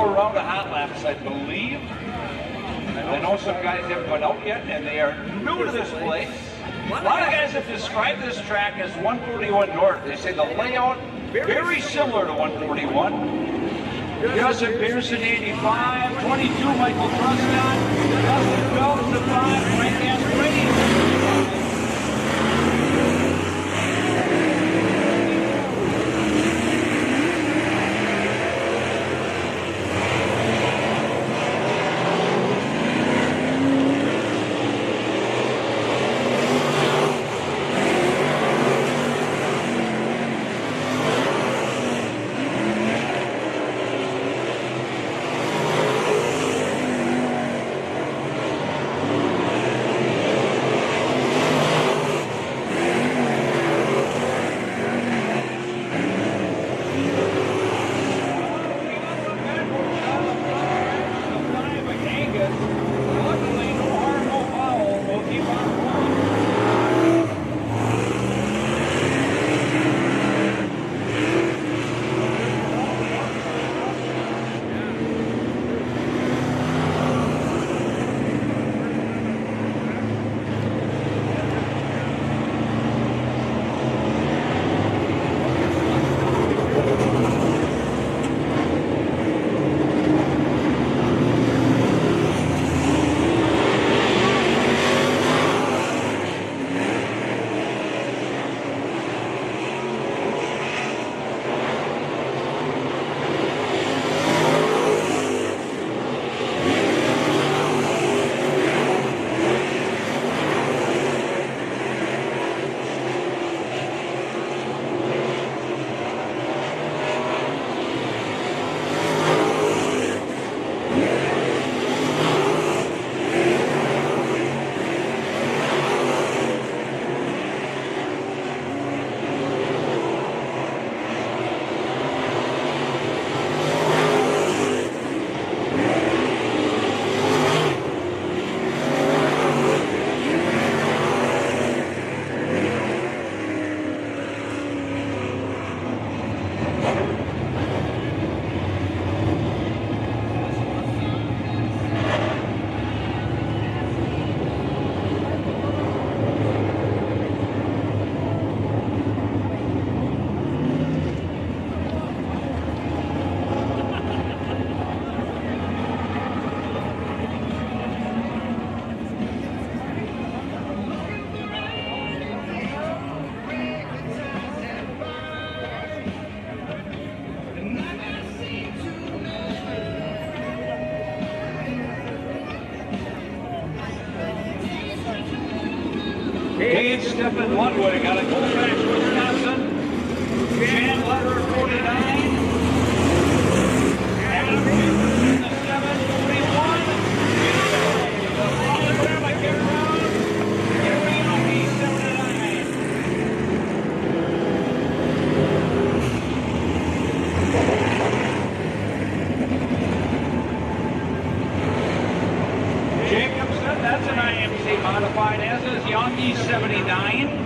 more round of hot laps, I believe. I know some guys haven't gone out yet, and they are new to this place. A lot of guys have described this track as 141 North. They say the layout very similar to 141. Justin Pearson, 85, 22, Michael Truscott, Dustin Phelps, the 5, Frank Asprey. Cade Stephen Ludwig out of Colfax, Wisconsin. Jan Letter, 49. Adam Jacobson, the 7, 41. Alabama, get around. Gary Youngey, 79. Jacobson, that's an IMC modified, as is Youngey, 79.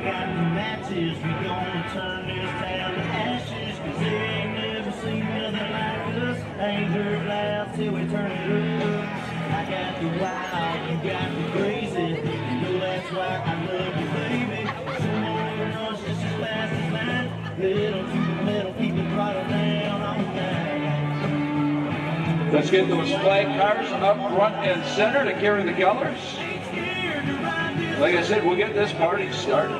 got the matches, we gonna turn this town to ashes, cause they ain't never seen nothing like us. Ain't heard loud till we turn it up. I got the wild, you got the crazy, you know that's why I love you, baby. Someone runs just as fast as mine. Little to the middle, keep the throttle down all night. Let's get those flag cars up front and center to carry the colors. Like I said, we'll get this party started.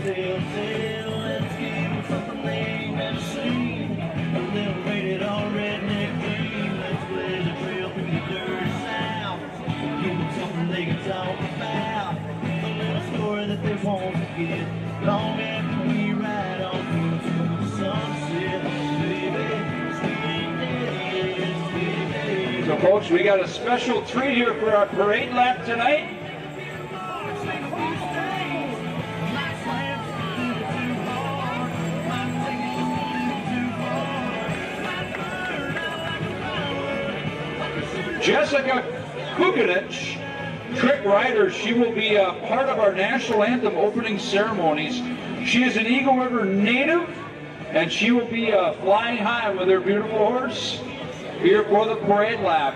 Let's give them something they ain't never seen. A little rated on redneck green. Let's blaze a trail through the dirty south. Give them something they can talk about. A little story that they won't forget. Long after we ride on through to the sunset. Baby, so folks, we got a special treat here for our parade lap tonight. Jessica Kukinich, trick rider, she will be a part of our national anthem opening ceremonies. She is an Eagle River native, and she will be flying high with her beautiful horse here for the parade lap.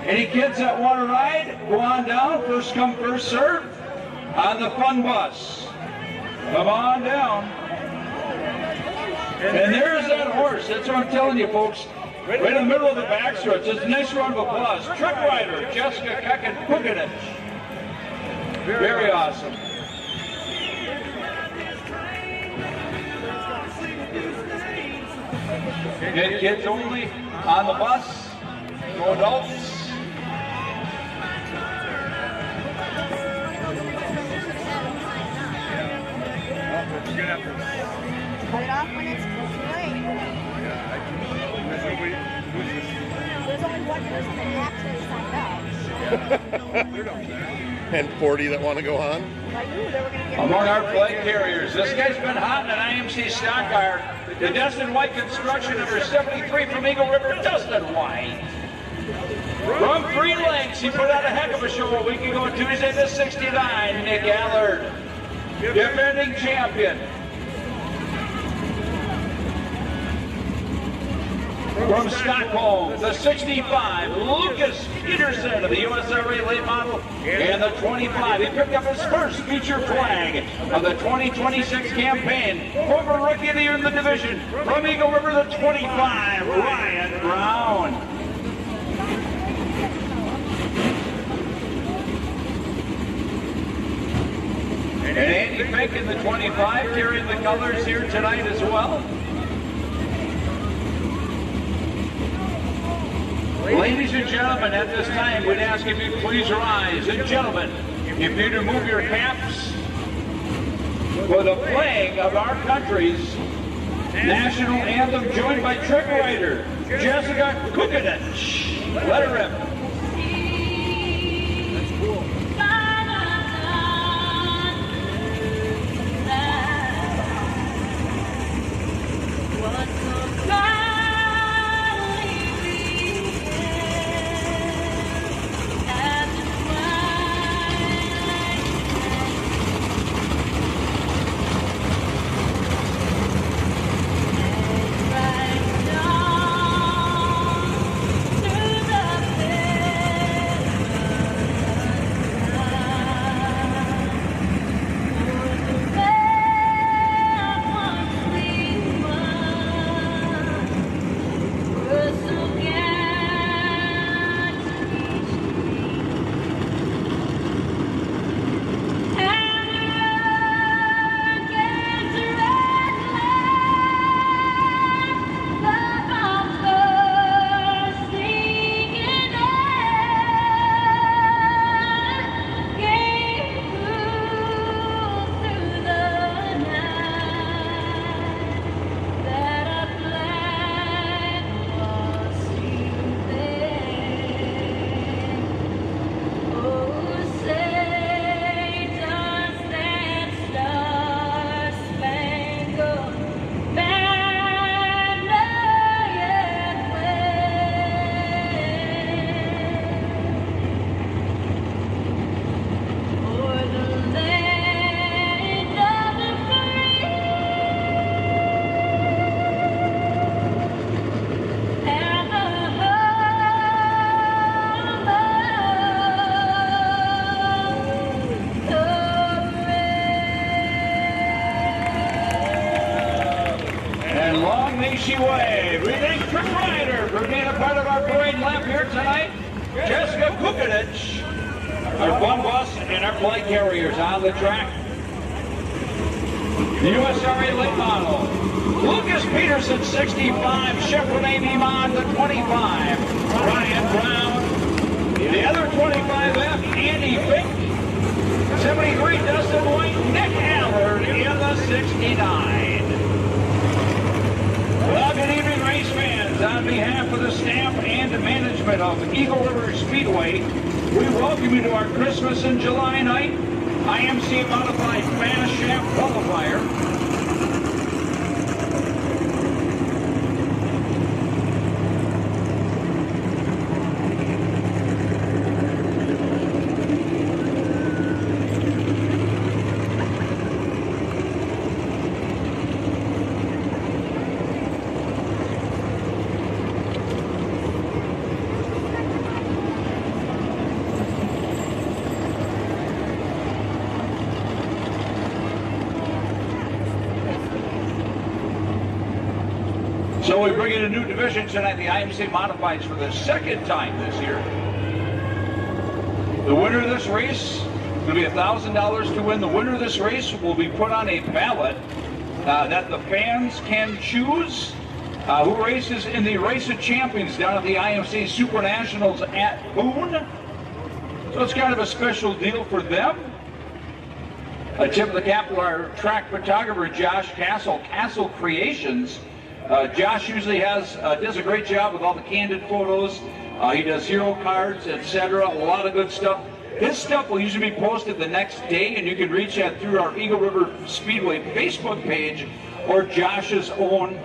Any kids that want to ride, go on down, first come, first serve, on the fun bus. Come on down. And there's that horse, that's what I'm telling you folks. Right in the middle of the backstretch. Just a nice round of applause. Trick rider, Jessica Kukinich. Very awesome. Get kids only on the bus. No adults. Cut it off when it's late. There's only one person that actually signed up. And 40 that want to go on? I knew they were going to get Among our flag carriers, this guy's been hot in an IMC stock car. The Dustin White construction number 73 from Eagle River, Dustin White. From 3 lengths, he put out a heck of a show a week ago, Tuesday the 69, Nick Allard, defending champion. From Stockholm, the 65, Lucas Peterson of the USRA late model, and the 25. He picked up his first feature flag of the 2026 campaign. Former Rookie of the Year in the division. From Eagle River, the 25, Ryan Brown. And Andy Fick in the 25, carrying the colors here tonight as well. Ladies and gentlemen, at this time, we'd ask if you'd please rise. And gentlemen, if you'd remove your caps for the flag of our country's national anthem, joined by trick rider Jessica Kukinich. Let her rip. Through the Vukovic, our fun bus, and our flight carriers on the track. The USRA late model, Lucas Peterson, 65, Chevrolet Mimon, the 25, Ryan Brown, the other 25F, Andy Fink, 73, Dustin White, Nick Allard in the 69. Well, good evening, race fans. On behalf of the staff and management of Eagle River Speedway, we welcome you to our Christmas in July night IMC Modified Fast Shaft Qualifier. So we bring in a new division tonight, the IMC Modifieds, for the second time this year. The winner of this race will be $1,000 to win. The winner of this race will be put on a ballot that the fans can choose who races in the Race of Champions down at the IMC Super Nationals at Boone. So it's kind of a special deal for them. A tip of the cap to our track photographer, Josh Castle, Castle Creations. Josh usually does a great job with all the candid photos. He does hero cards, etc. A lot of good stuff. His stuff will usually be posted the next day, and you can reach out through our Eagle River Speedway Facebook page or Josh's own,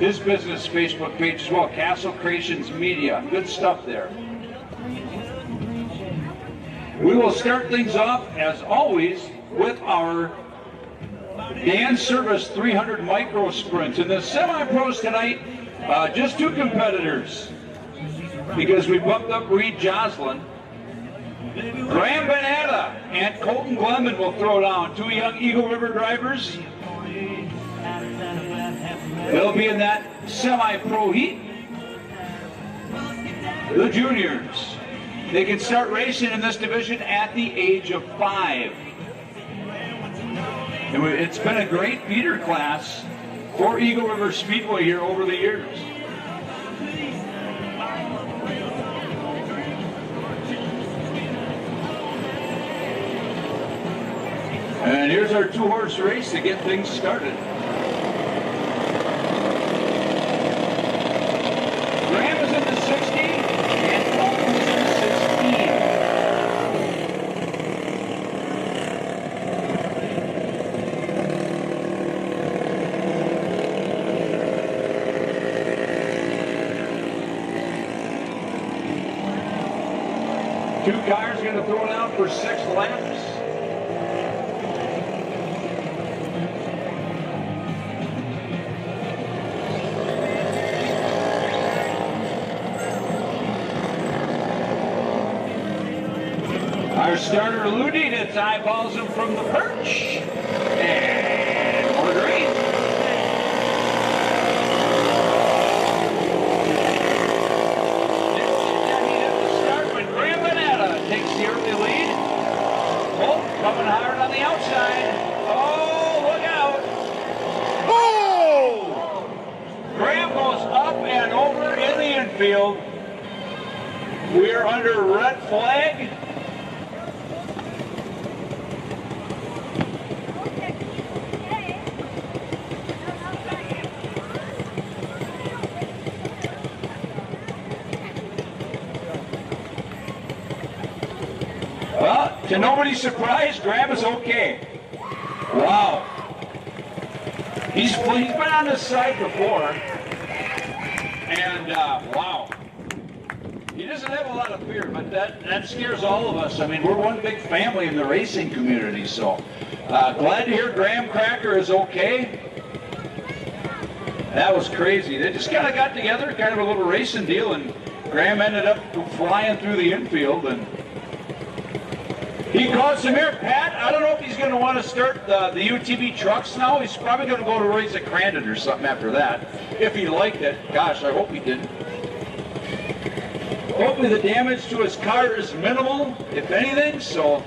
his business Facebook page as well, Castle Creations Media. Good stuff there. We will start things off, as always, with our Dan Service 300 micro sprints. In the semi-pros tonight, just two competitors, because we bumped up Reed Joslin. Graham Bonetta and Colton Glenman will throw down, two young Eagle River drivers. They'll be in that semi-pro heat. The juniors, they can start racing in this division at the age of 5. It's been a great feeder class for Eagle River Speedway here over the years. And here's our two-horse race to get things started. Graham is in the 60 and Colton is in the 16. Two cars going to throw it out for 6 laps. Our starter Ludi, that's eyeballs him from the perch. And we're green. At the start when Graham Bonetta takes the early lead. Oh, coming hard on the outside. Oh, look out. Oh! Graham goes up and over in the infield. We're under red flag. Well, to nobody's surprise, Graham is okay. Wow. He's been on this side before. And, wow. He doesn't have a lot of fear, but that scares all of us. I mean, we're one big family in the racing community, so glad to hear Graham Cracker is okay. That was crazy. They just kind of got together, kind of a little racing deal, and Graham ended up flying through the infield, and he caught some air. Pat, I don't know if he's going to want to start the UTV trucks now. He's probably going to go to race at Crandon or something after that, if he liked it. Gosh, I hope he did. Hopefully the damage to his car is minimal, if anything, so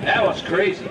that was crazy.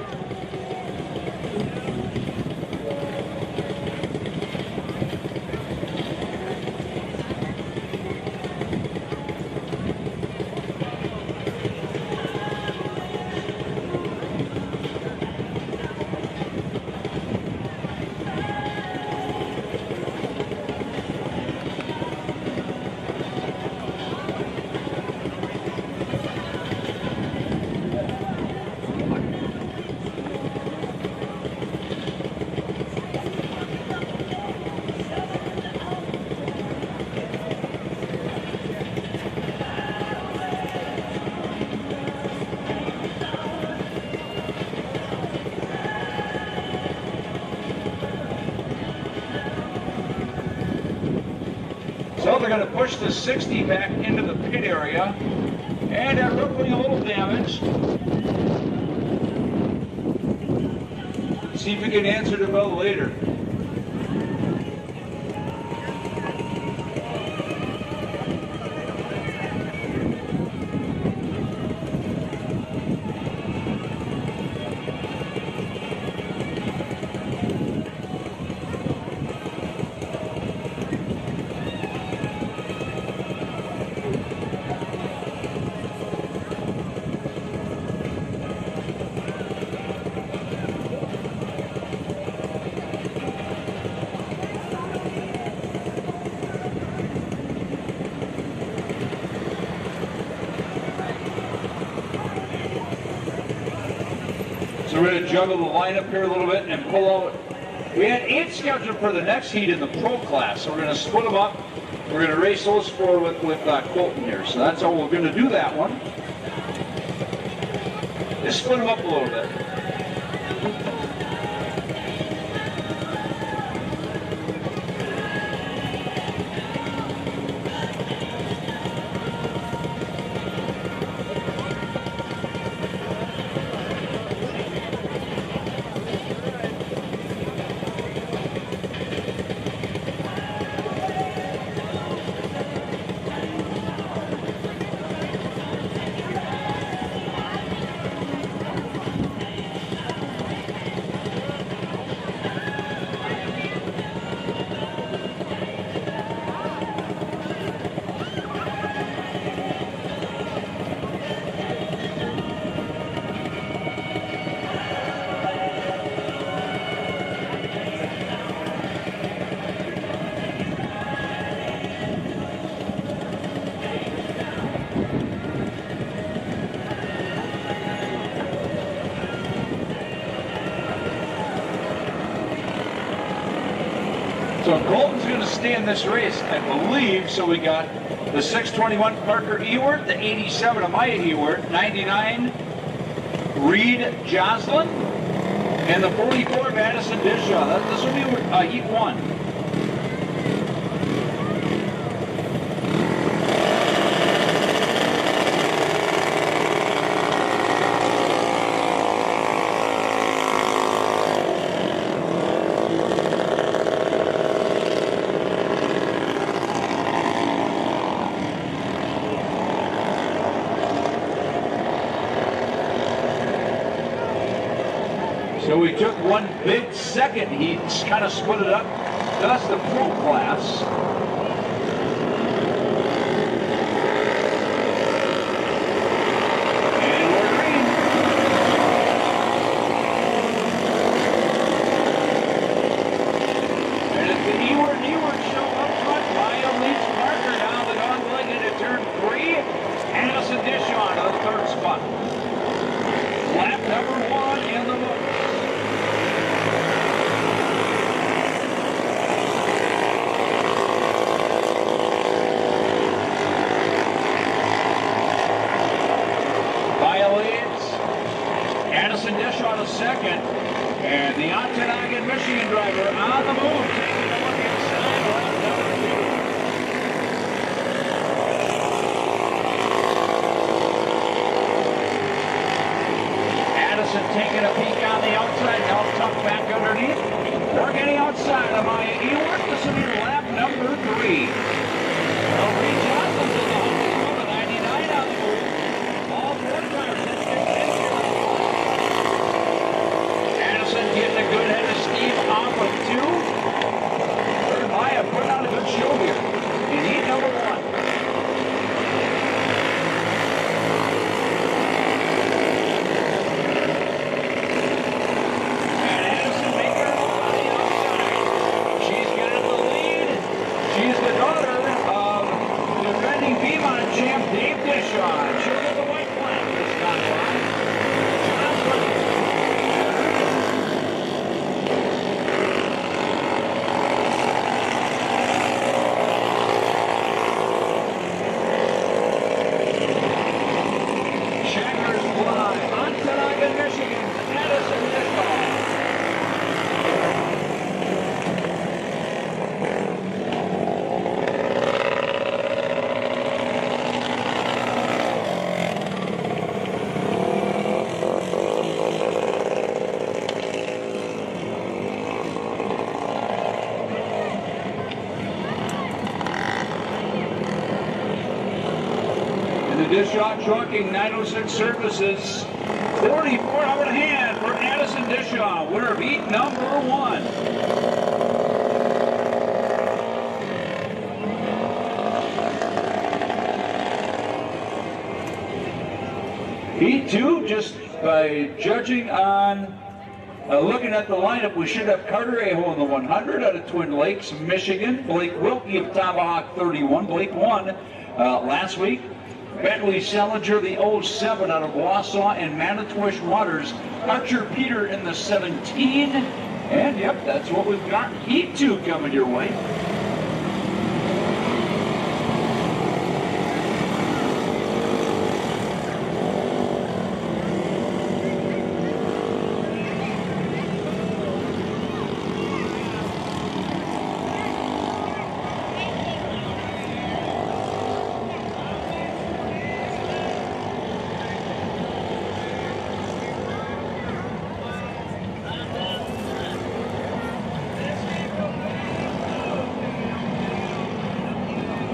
So they're going to push the 60 back into the pit area, and they're rippling a little damage. See if we can answer the bell later. So we're going to juggle the lineup here a little bit and pull out. We had 8 scheduled for the next heat in the pro class, so we're going to split them up. We're going to race those 4 with Colton here. So that's how we're going to do that one. Just split them up a little bit. So Colton's going to stay in this race, I believe. So we got the 621 Parker Ewart, the 87 Amaya Ewart, 99 Reed Jocelyn, and the 44 Madison Dishaw. This will be heat 1. So we took one big second heat, kind of split it up. That's the pro class. And we're green. And if the Ewart show up front, Maya leads Parker down the dog-leg into turn 3. Addison Dishaw to the 3rd spot. Lap number 1 in the book. Addison Dishaw to 2nd, and the Ontonagon, Michigan driver on the move, taking a look inside lap number 2. Addison taking a peek on the outside, now tucked back underneath. We're getting outside of Maya Ewart. This will be lap number 3. Dishaw, chilling the white flag this time. Dishaw Trucking 906 Services, 44 out of hand for Addison Dishaw, winner of heat number 1. Heat 2, just by judging on looking at the lineup, we should have Carter Aho in the 100 out of Twin Lakes, Michigan. Blake Wilkie of Tomahawk 31. Blake won last week. Bentley Selinger, the 07 out of Wausau and Manitowish Waters. Archer Peter in the 17. And yep, that's what we've got. Heat 2 coming your way.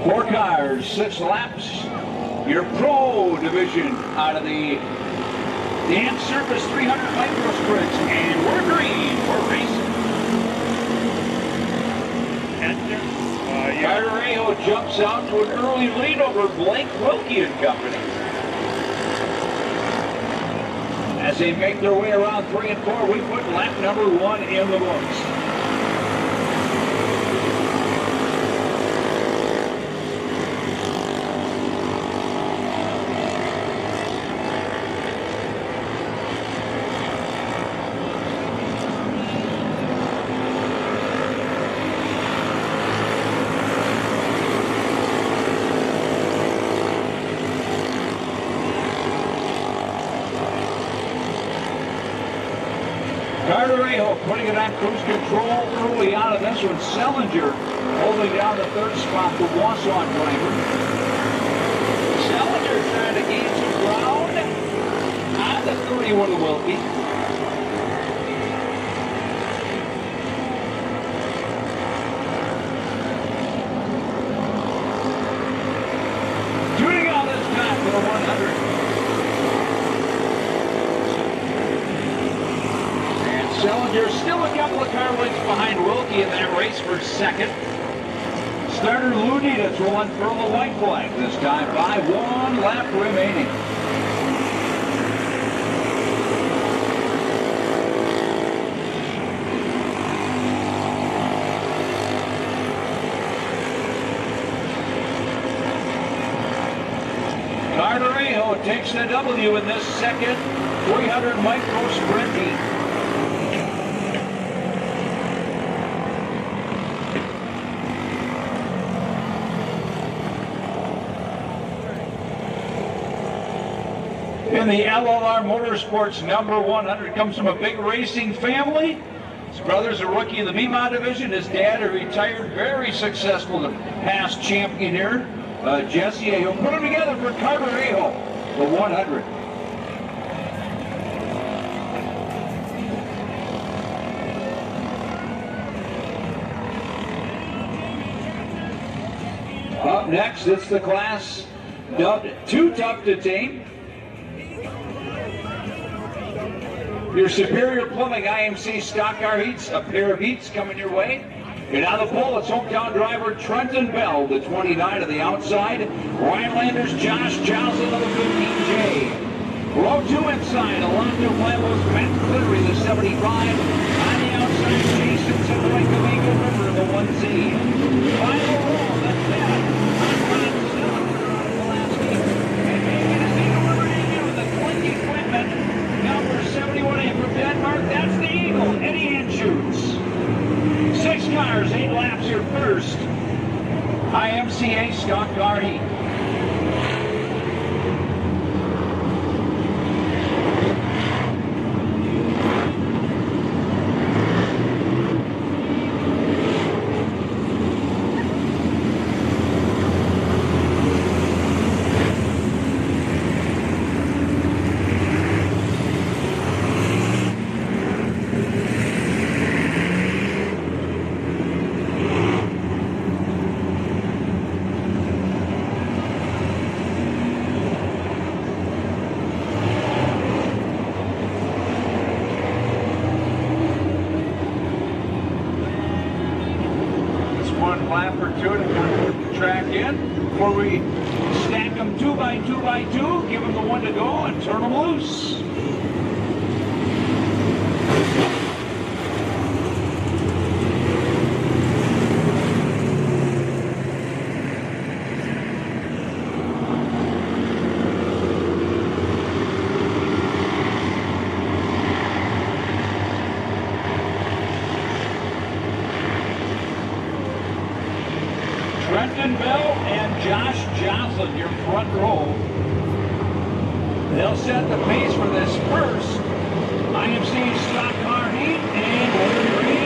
Four cars, 6 laps. Your pro division out of the dance surface 300 micro sprints. And we're green. We're racing. Carter Aho jumps out to an early lead over Blake Wilkie and company. As they make their way around 3 and 4, we put lap number 1 in the books. Carter Aho putting it on cruise control early on in this one. Selinger holding down the 3rd spot, the Wausau driver. Selinger trying to gain some ground on the 31 of Wilkie. Shooting out this time for the 100. Selinger still a couple of car lengths behind Wilkie in that race for 2nd. Starter Ludita's will unfurl the white flag this time by 1 lap remaining. Carter Aho takes the W in this 2nd 300 micro sprint heat. In the LLR Motorsports number 100 comes from a big racing family. His brother's a rookie in the Mima division. His dad, a retired, very successful past champion here, Jesse Aho. Put them together for Carter Aho, the 100. Up next, it's the class dubbed Too Tough to Tame. Your Superior Plumbing IMC stock car heats, a pair of heats coming your way. And on the pole, it's hometown driver Trenton Bell, the 29 of the outside. Rhinelanders Josh Johnson of the 15J. Row 2 inside, Alonzo Lambos, Matt Clittery, the 75. On the outside, Jason Savoy, Kamika River, the 1Z. Final roll, that's that. On Ron Cylinder on the last heat. And heat. One lap or two to put the track in before we stack them 2 by 2 by 2, give them the one to go and turn them loose. Trenton Bell and Josh Joslin, your front row. They'll set the pace for this first IMC stock car heat, and we're green.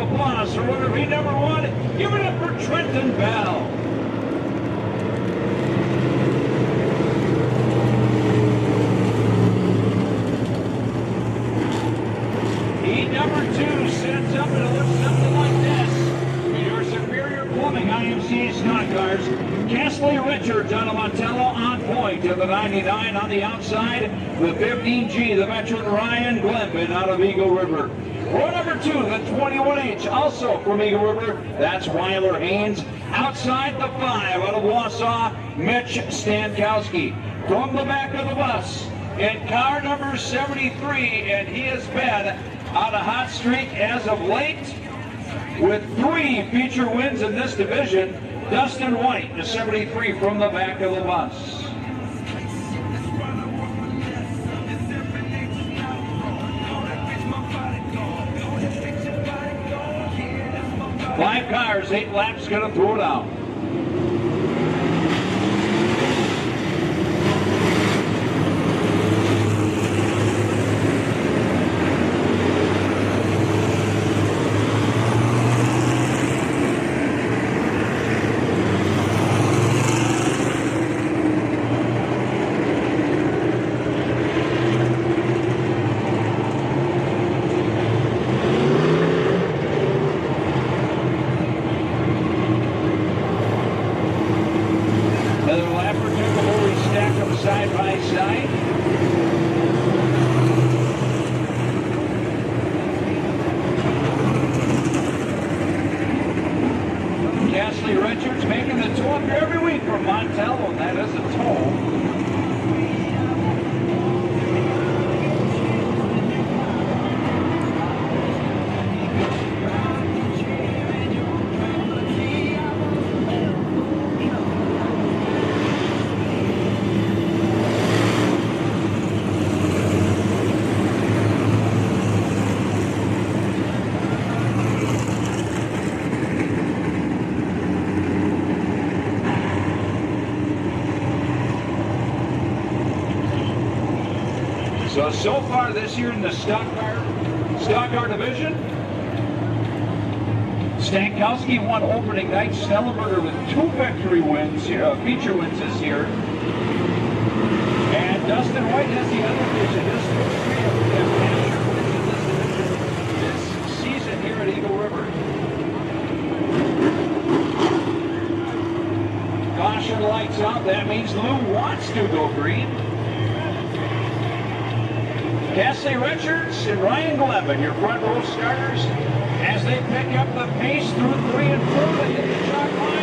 applause for winner heat number one. Give it up for Trenton Bell. Heat number two sets up and it looks something like this. Your Superior Plumbing IMC stock cars. Kesley Richards out of Montello on point to the 99 on the outside. The 15G, the veteran Ryan Glenvin out of Eagle River. Row number two, the 21H, also from Eagle River. That's Weiler Haynes. Outside the 5 out of Wausau, Mitch Stankowski. From the back of the bus, in car number 73, and he has been on a hot streak as of late with 3 feature wins in this division. Dustin White, the 73 from the back of the bus. 5 cars, 8 laps, gonna throw it out. making the tow up here every week from Montello, and that is a tow. So far this year in the stock car division, Stankowski won opening night. Snellenberger with 2 victory wins here, feature wins this year. And Dustin White has the other division. This this season here at Eagle River. Caution lights out. That means Lou wants to go green. Cassie Richards and Ryan Glevin, your front row starters, as they pick up the pace through 3 and 4. They hit the chalk line.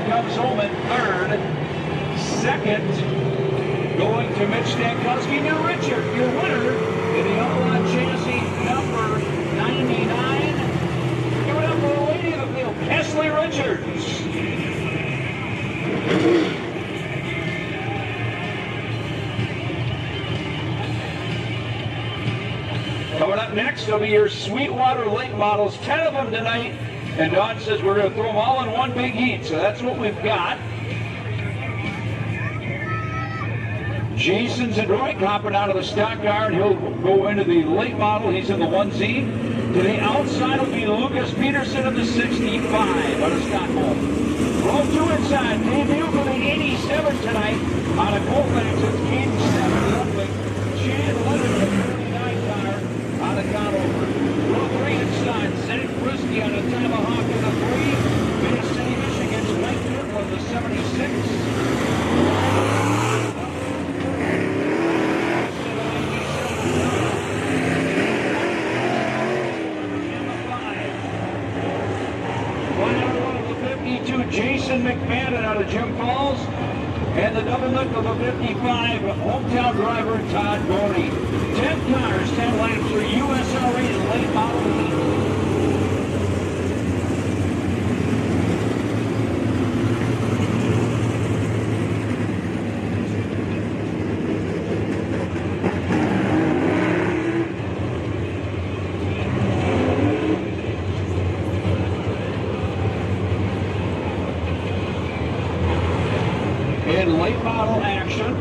Comes home in 3rd. 2nd, going to Mitch Stankowski. New Richard, your winner in the Outlaw chassis number 99. Give it up for the lady of the field, Kesley Richards. Coming up next will be your Sweetwater late models, 10 of them tonight. And Don says we're going to throw them all in one big heat, so that's what we've got. Jason's adroit, hopping out of the stock car, and he'll go into the late model. He's in the 1Z. To the outside will be Lucas Peterson of the 65 out of Stockholm. Row 2 inside, debut for the 87 tonight out of Colfax. It's King 7 Ludwig. Chad Leonard, the 39 car out of Conover. Row 3 inside, Zach Brisky out of Tomahawk in the 3. Bay City, Michigan's Mike Goodwin, the 76. Jason McFadden out of Jim Falls. And and the double nickel of 55, hometown driver Todd Gordy. 10 cars, 10 laps for USRA in late model heat. In late model action,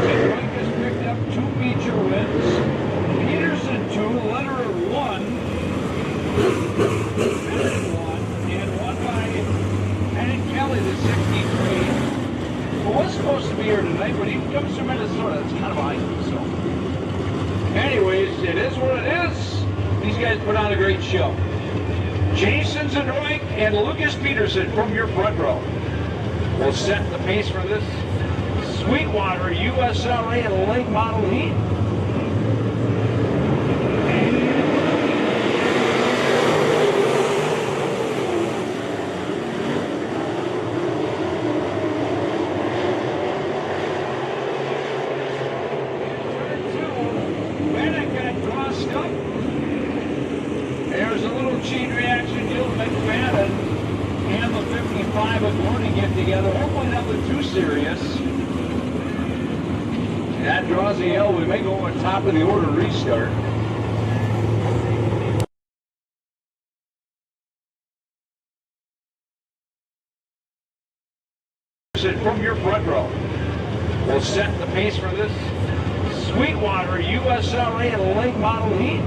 Speedway has picked up 2 feature wins. Peterson 2, Letterer 1, Bennett 1, and 1 by Hank Kelly, the 63. Who was supposed to be here tonight, but he comes from Minnesota. It's kind of odd. So, anyways, it is what it is. These guys put on a great show. Jason Zadroik and Lucas Peterson from your front row will set the pace for this Sweetwater USRA and late model heat. There's a little chain reaction. Jill McFadden and the 55 of Gordy get together. Hopefully nothing too serious. That draws the L. We may go on top of the order restart. From your front row will set the pace for this Sweetwater USRA and late model heat.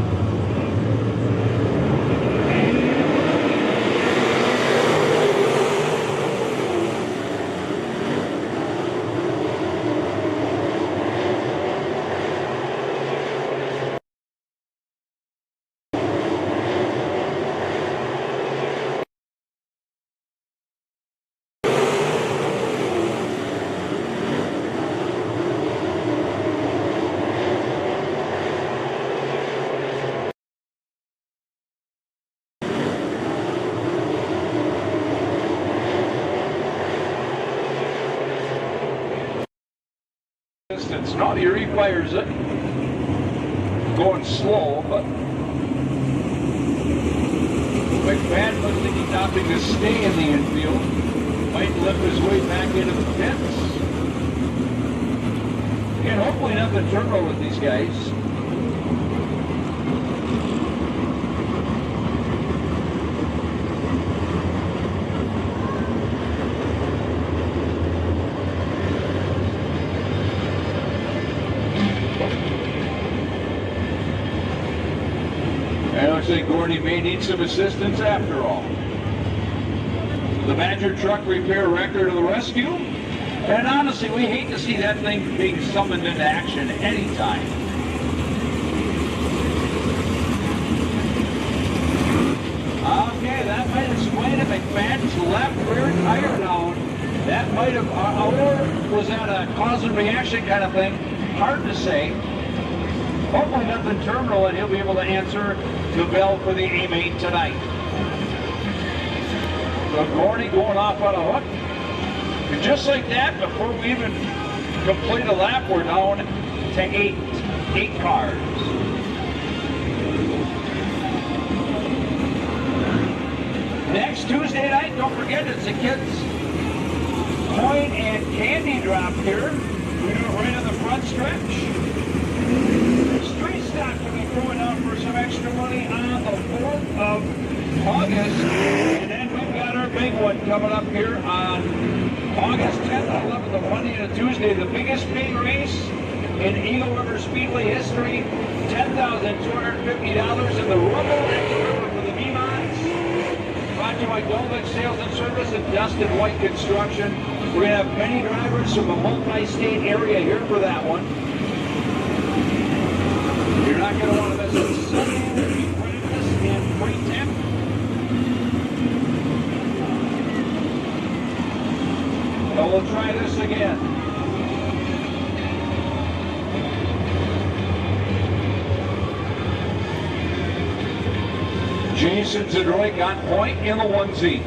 Distance. No, he refires it. Going slow, but McFadden looks like he's opting to stay in the infield. Might lift his way back into the pits. And hopefully nothing turbo with these guys. It looks like Gordy may need some assistance after all. The Badger truck repair wrecker to the rescue. And honestly, we hate to see that thing being summoned into action anytime. Okay, that might explain it. McFadden's left rear tire down. That might have, or was that a cause and reaction kind of thing? Hard to say. Hopefully nothing terminal, and he'll be able to answer the bell for the A-Main tonight. So Gordy going off on a hook. And just like that, before we even complete a lap, we're down to eight cars. Next Tuesday night, don't forget, it's the kids' coin and candy drop here. We do it right on the front stretch. Street stock will be throwing out for some extra money on the 4th of August. And then we've got our big one coming up here on August 10th and 11th, a Monday and a Tuesday. The biggest big race in Eagle River Speedway history. $10,250 in the Rumble Extra River for the V-Mods. Brought to you by Dolbeck Sales and Service and Dustin White Construction. We're going to have many drivers from a multi-state area here for that one. You're not going to want to miss it. Sunday practice and pre-tip. So we'll try this again. Jason Zadroik on point in the 1Z.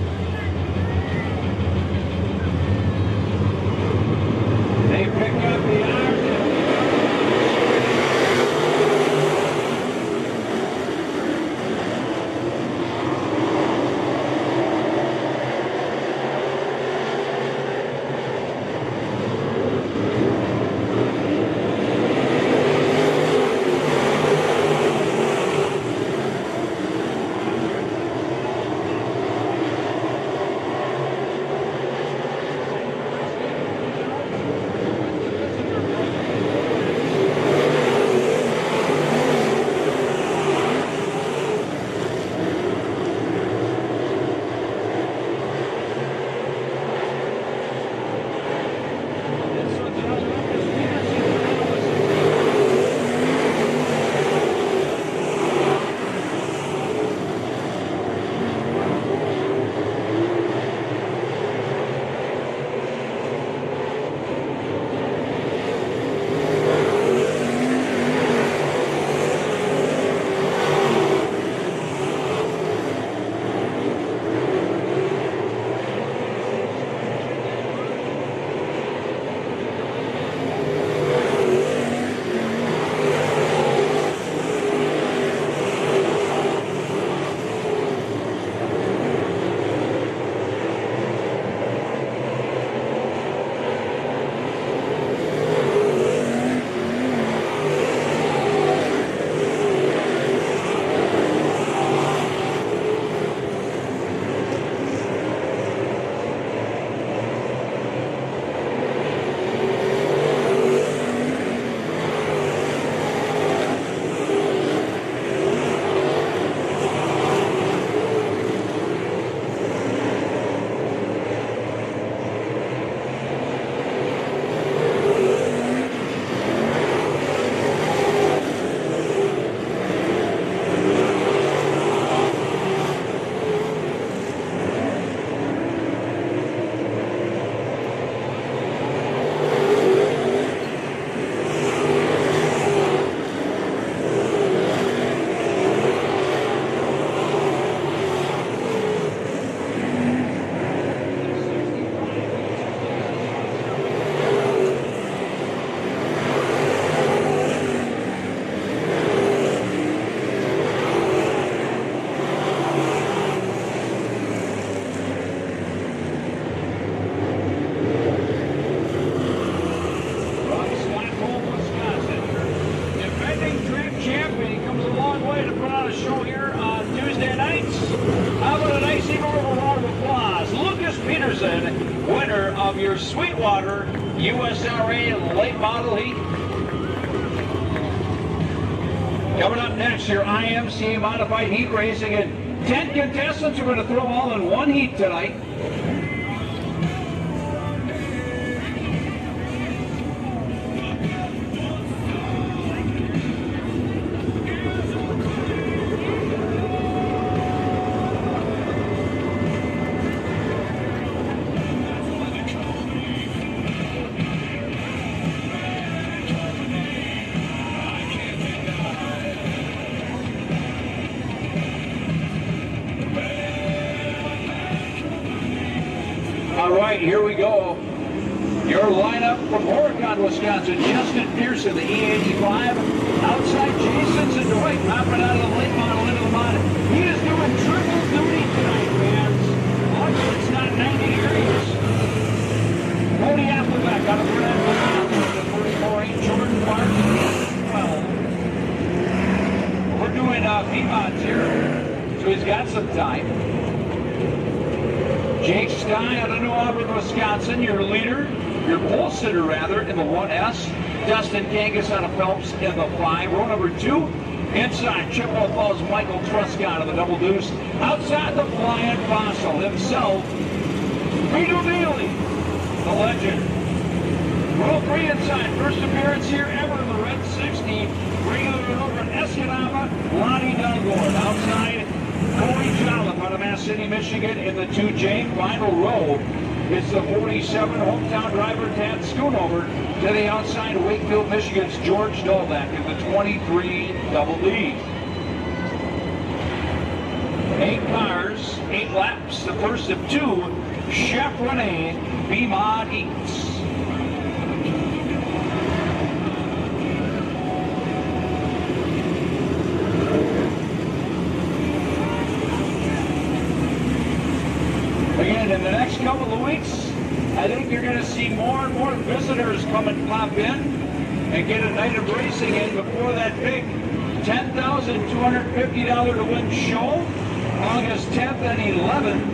USRA late model heat. Coming up next, your IMCA modified heat racing, and 10 contestants are going to throw all in one heat tonight. All right, here we go. Your lineup from Oregon, Wisconsin, Justin Pearson, the E85. Outside, Jason Zadoy, hopping out of the late model into the mod. He is doing triple duty tonight, fans. Luckily, it's not 90 degrees. Cody Appleback out of Red Wisconsin, the 44-8 Jordan Martin, 12. We're doing P-mods here, so he's got some time. Jake Stein out of New Auburn, Wisconsin, your leader, your pole sitter rather, in the 1S. Dustin Kangas out of Phelps in the 5. Row number 2. Inside, Chippewa Falls, Michael Truscott of the double deuce. Outside, the flying fossil himself, Peter Bailey, the legend. Row 3 inside, first appearance here ever in the red 60. Bringing it over in Escanaba, Lonnie Dungord. Outside, Corey Jolliffe out of Mass City, Michigan in the 2J. Final row. It's the 47 hometown driver Tad Schoonover to the outside. Wakefield, Michigan's George Dolbeck in the 23 double D. 8 cars, 8 laps, the first of 2. Chevrolet B-Mod Heats. Again, in the next couple of weeks, I think you're going to see more and more visitors come and pop in and get a night of racing in before that big $10,250 to win show, August 10th and 11th.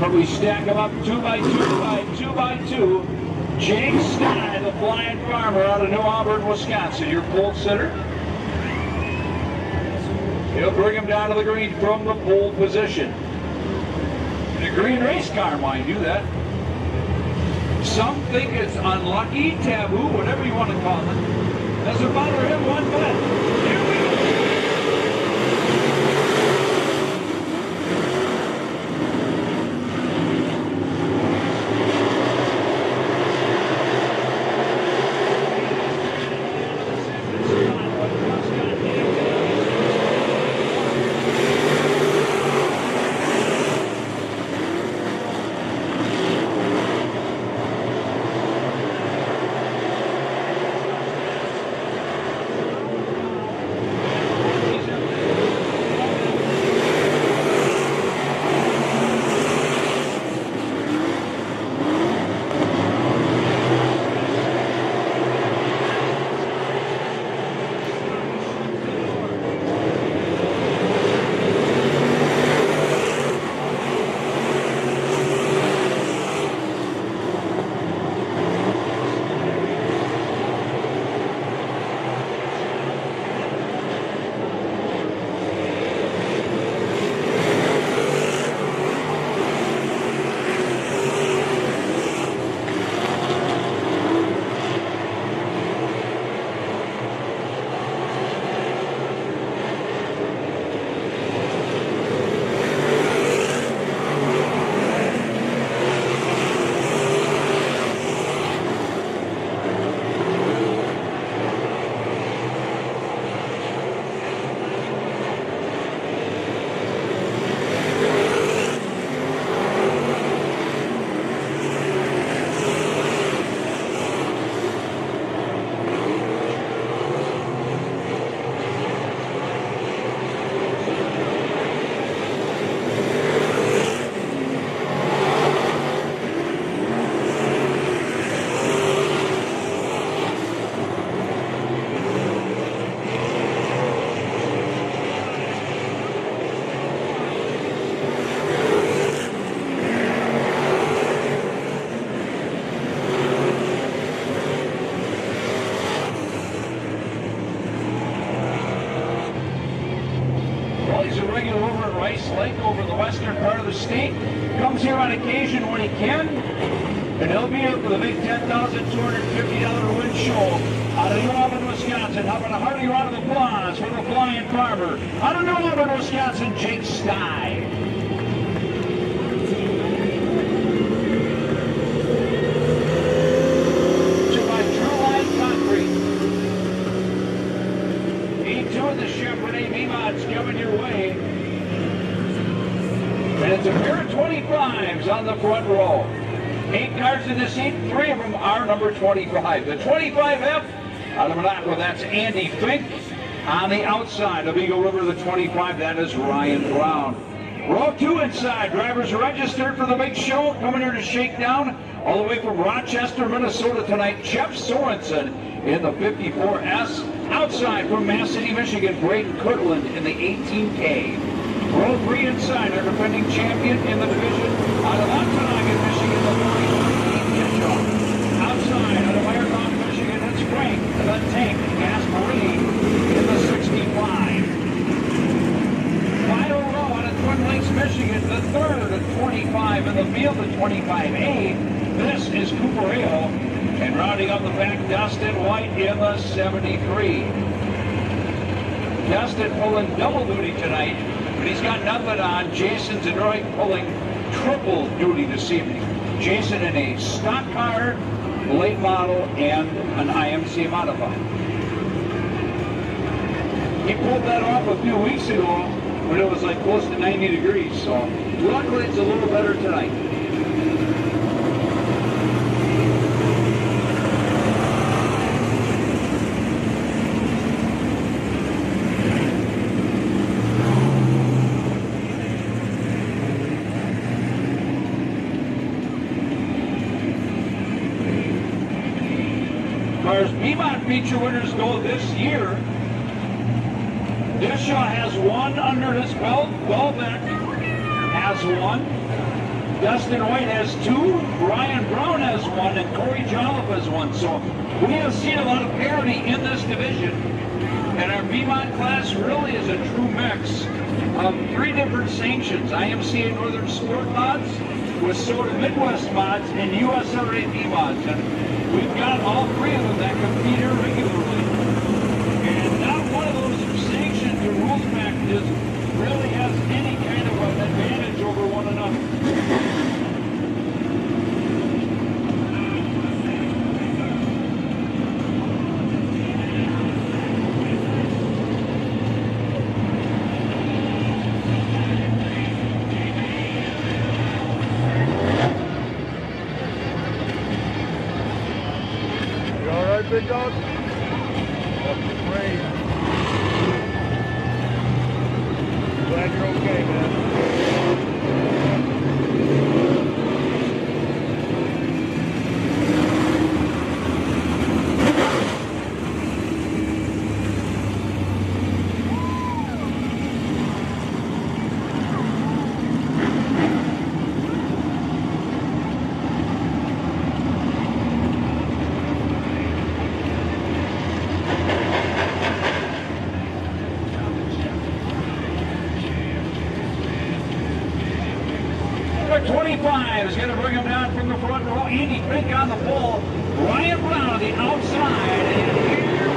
But we stack them up 2 by 2 by 2 by 2. Jake Stein, the flying farmer out of New Auburn, Wisconsin, your pole sitter. He'll bring him down to the green from the pole position. In a green race car, mind you, that. Some think it's unlucky, taboo, whatever you want to call it. Doesn't bother him one bit. Here we go. western part of the state. Comes here on occasion when he can. And he'll be here for the big $10,250 win show out of New Albany, Wisconsin. How about a hearty round of applause for the Flying Farmer out of New Albany, Wisconsin, Jake Stye. The Chevrolet Bemont's coming your way. And it's a pair of 25s on the front row. 8 cars in this seat, 3 of them are number 25. The 25F out of Monaco, that's Andy Fink. On the outside of Eagle River, the 25, that is Ryan Brown. Row 2 inside, drivers registered for the big show, coming here to shake down all the way from Rochester, Minnesota tonight, Jeff Sorensen in the 54S. Outside from Mass City, Michigan, Braden Kirtland in the 18K. Row 3 inside, our defending champion in the division out of Ontonagon, Michigan, the 43 Ketchup. Outside out of Ironbound, Michigan, it's Frank, the Tank Gasparini in the 65. Final row out of Twin Lakes, Michigan, the third at 25 in the field, the 25A. This is Cooper Hill. And rounding up the back, Dustin White in the 73. Dustin pulling double duty tonight, but he's got nothing on. Jason Zedroy pulling triple duty this evening. Jason in a stock car, late model, and an IMC modified. He pulled that off a few weeks ago when it was like close to 90 degrees, so luckily it's a little better tonight. As far as Beemont feature winners go this year, Dishaw has 1 under his belt, Welbeck has 1, Dustin White has 2, Ryan Brown has 1, and Corey Jolliffe has 1. So we have seen a lot of parity in this division. And our Beemont class really is a true mix of 3 different sanctions: IMCA Northern Sport mods, with Soda Midwest mods, and USRA mods. And we've got all 3 of them that compete here regularly. And not one of those sanctions or rules packages really has any kind of an advantage over one another. Big dog? That's great. Glad you're okay, man. Number 25 is going to bring him down from the front row. Andy Fink on the pole. Ryan Brown on the outside. And here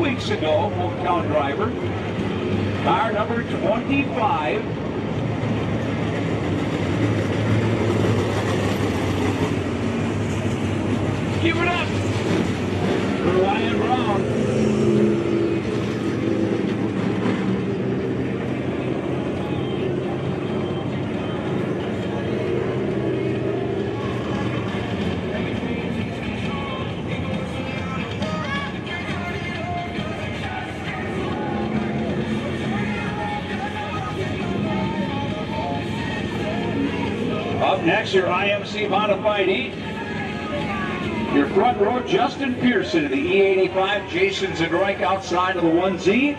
weeks ago, hometown driver. Car number 25. Give it up for Ryan Brown. Up next, your IMC Modified Heat. Your front row, Justin Pearson of the E85, Jason Zadroik outside of the 1Z.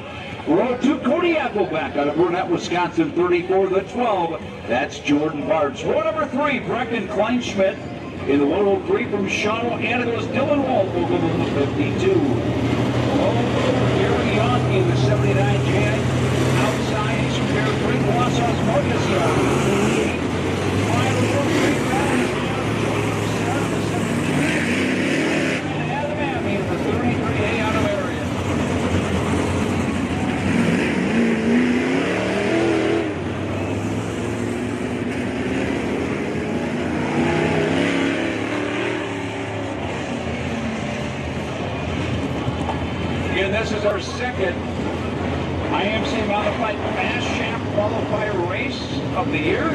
Row 2, Cody Appleback out of Burnett, Wisconsin, 34 the 12. That's Jordan Bartz. Row number 3, Brecken Kleinschmidt in the 103 from Shawano, and it goes Dylan Wolf over the 52. Gary Young in the 79 Jan. Outside, he's prepared for the Los Angeles Marcus Young. Again, this is our second IMC Modified Fast Shaft Qualifier race of the year.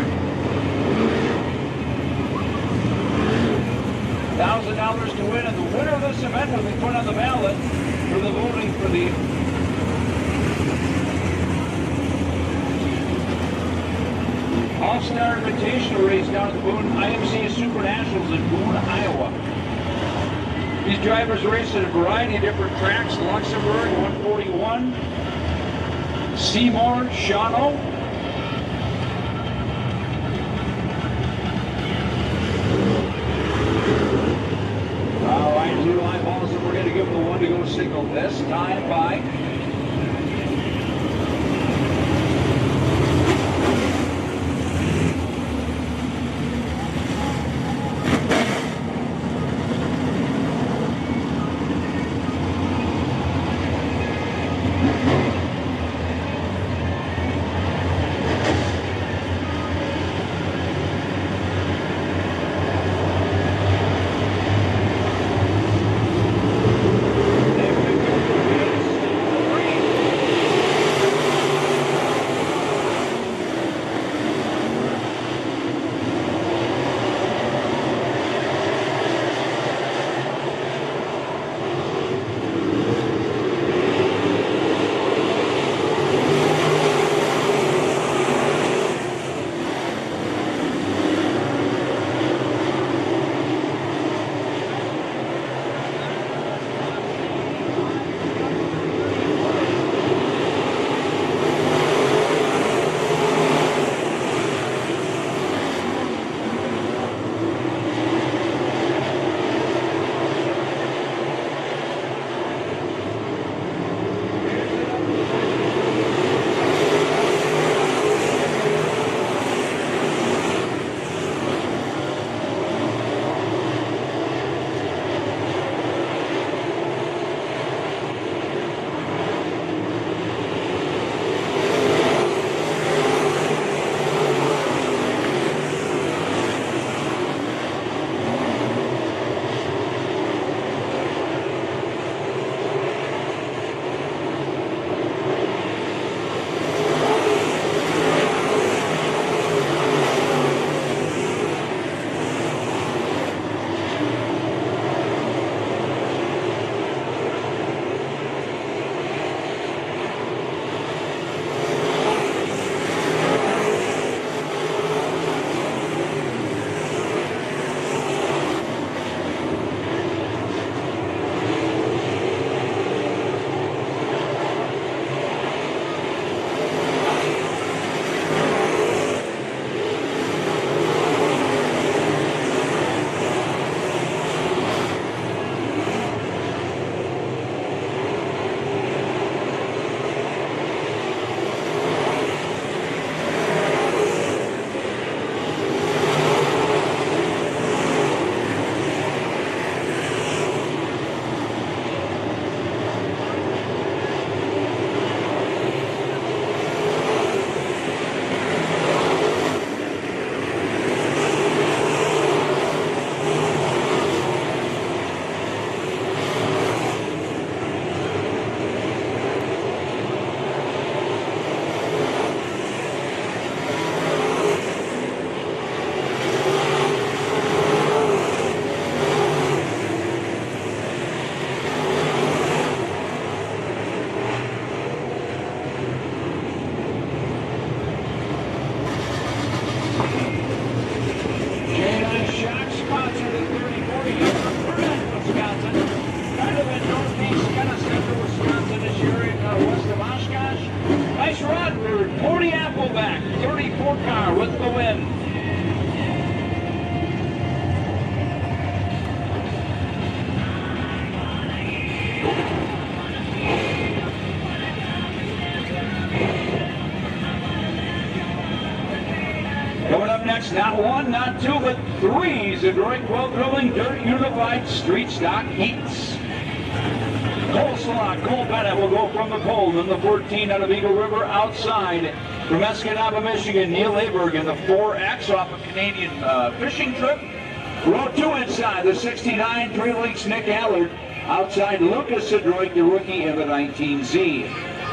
$1,000 to win, and the winner of this event will be put on the ballot for the voting for the All-Star Invitational race down at the Boone IMC Super Nationals in Boone, Iowa. These drivers race at a variety of different tracks: Luxembourg, 141, Seymour, Shawano. All right, 2 eyeballs, and we're going to give them the 1 to go signal this time by car with the win. Coming up next, not one, not two, but three Zedroit Well Drilling Dirt Unified Street Stock Heats. Cole Salak, Cole Bennett will go from the pole, then the 14 out of Eagle River outside. From Escanaba, Michigan, Neil Aberg in the 4X off a Canadian fishing trip. Row 2 inside, the 69 Three Lakes Nick Allard. Outside, Lucas Zedroit, the rookie in the 19Z.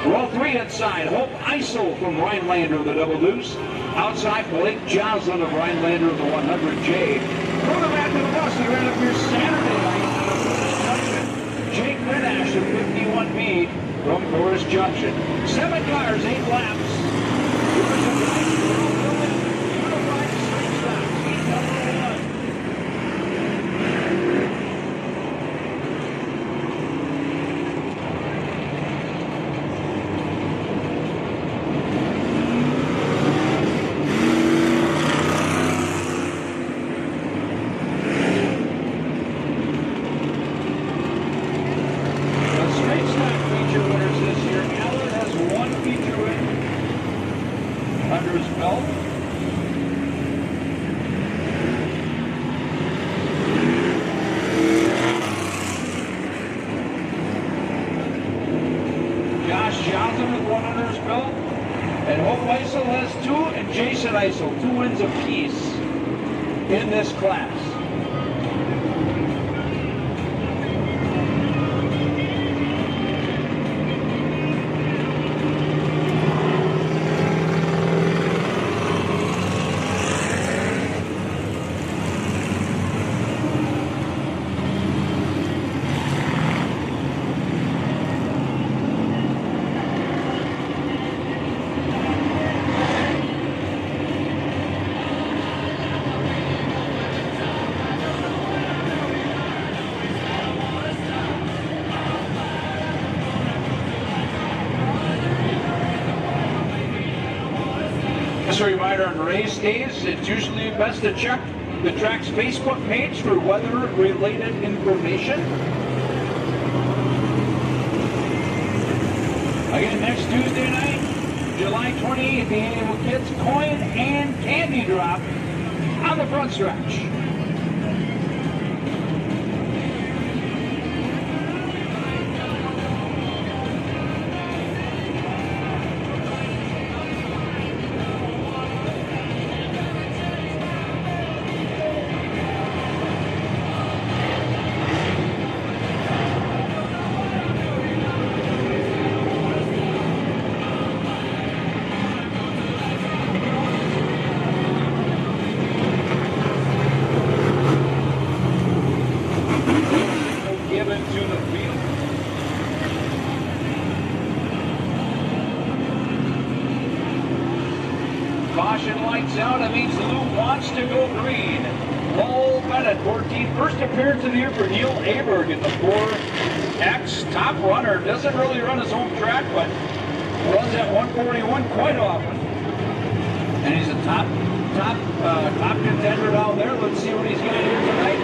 Row 3 inside, Hope Eisel from Rhinelander, the Double Deuce. Outside, Blake Joslin of Rhinelander, the 100J. Throw them back to the bus and ran up here Saturday night. Jake Renash of 51B from Forest Junction. 7 cars, 8 laps. Unified Street Stock, heat number 1. Under his belt. Josh Johnson with 1 under his belt. And Hope Eisel has 2, and Jason Eisel, 2 wins apiece in this class. Just a reminder, on race days, it's usually best to check the track's Facebook page for weather-related information. Again, next Tuesday night, July 28th, the annual Kids Coin and Candy Drop on the front stretch. Caution lights out. That means Lou wants to go green. Cole Bennett, 14th. First appearance of the year for Neil Aberg in the 4X. Top runner. Doesn't really run his own track, but runs at 141 quite often. And he's a top contender down there. Let's see what he's going to do tonight.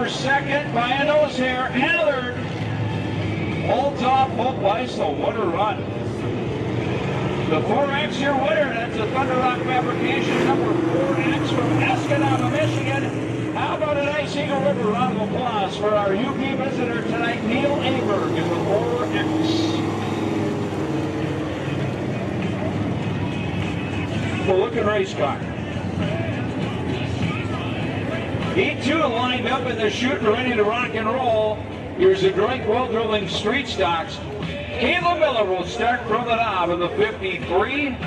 for second by a nose hair. Allard holds off Hope Weiss, so what a run. The 4X your winner, that's a Thunder Rock Fabrication number 4X from Escanaba, Michigan. How about a nice Eagle River round of applause for our UP visitor tonight, Neil Aberg in the 4X. Well, looking race car. E2 lined up in the chute and ready to rock and roll. Here's the great well-drilling street stocks. Caleb Miller will start from the knob in the 53.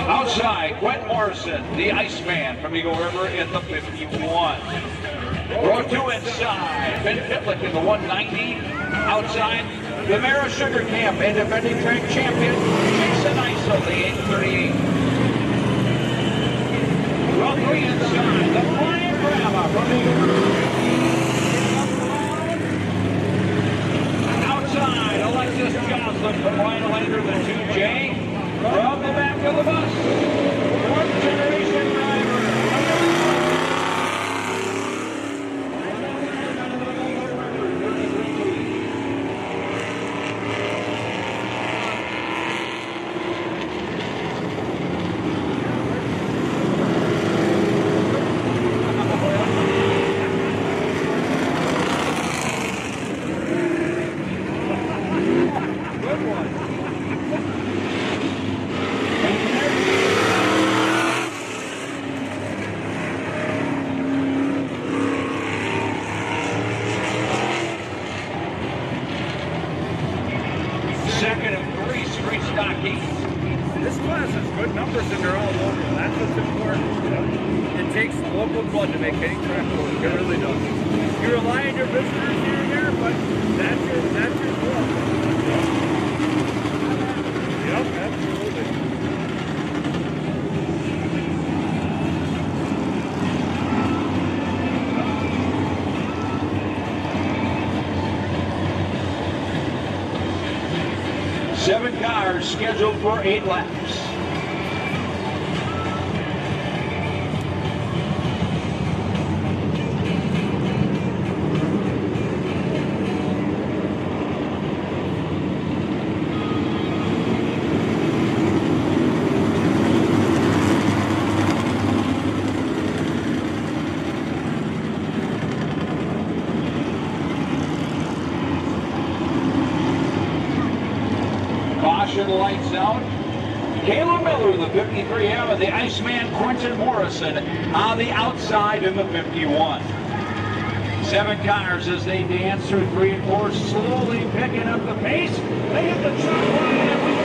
Outside, Quentin Morrison, the Iceman from Eagle River in the 51. Row 2 inside, Ben Pitlick in the 190. Outside, the Mara Sugar Camp and defending track champion, Jason Iso, the 838. Row 3 inside, the Flying Grandma from Eagle River. Outside, Alexis Joslin from Rhinelander, the 2J. From the back of the bus, fourth generation driver. Second of 3 street stock heats. This class has good numbers and they're all local. That's what's important. It takes local blood to make any track work. It really does. You rely on your visitors here and there, but that's your blood. Yep, absolutely. Seven cars scheduled for 8 laps. Caution lights out. Caleb Miller, the 53M, and the Iceman Quentin Morrison on the outside in the 51. 7 cars as they dance through 3 and 4, slowly picking up the pace. They hit the chalk line and we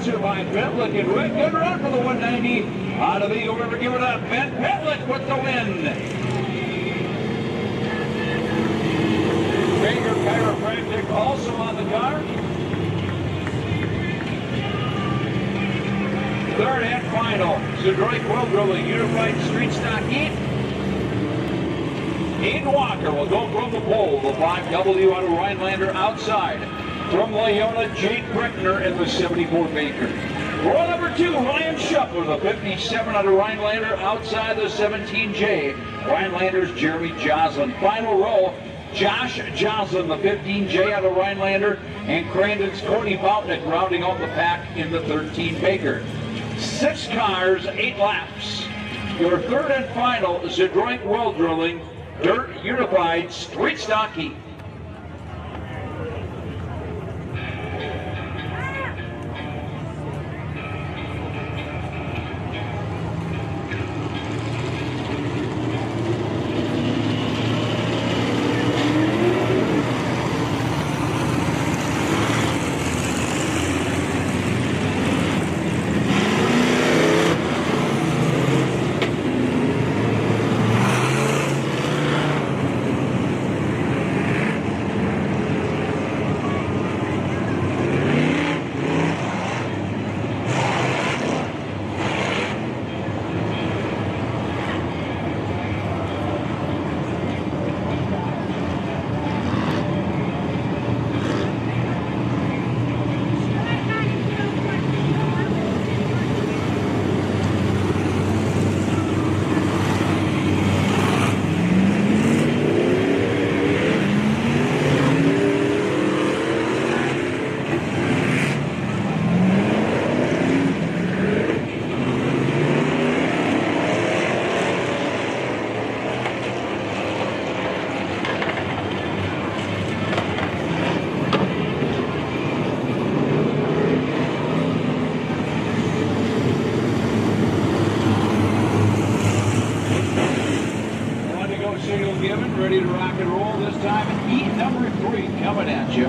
sponsored by Petlick and Rick. Good run for the 190 out of the Eagle River. Give it up, Ben Petlick with the win. Baker Chiropractic also on the car. Third and final, Zedroik World Drilling Unified Street Stock Heat. Aiden Walker will go from the pole. The 5W out of Rhinelander outside. From Leona, Jake Brickner in the 74 Baker. Row number 2, Ryan Shuffler, the 57 out of Rhinelander outside the 17J. Rhinelander's Jeremy Joslin. Final row, Josh Joslin, the 15J out of Rhinelander, and Crandon's Cody Boutnick rounding out the pack in the 13 Baker. 6 cars, 8 laps. Your third and final, Zedroik World Drilling Dirt Unified Street Stock Heat. Ready to rock and roll this time. Heat number 3 coming at you.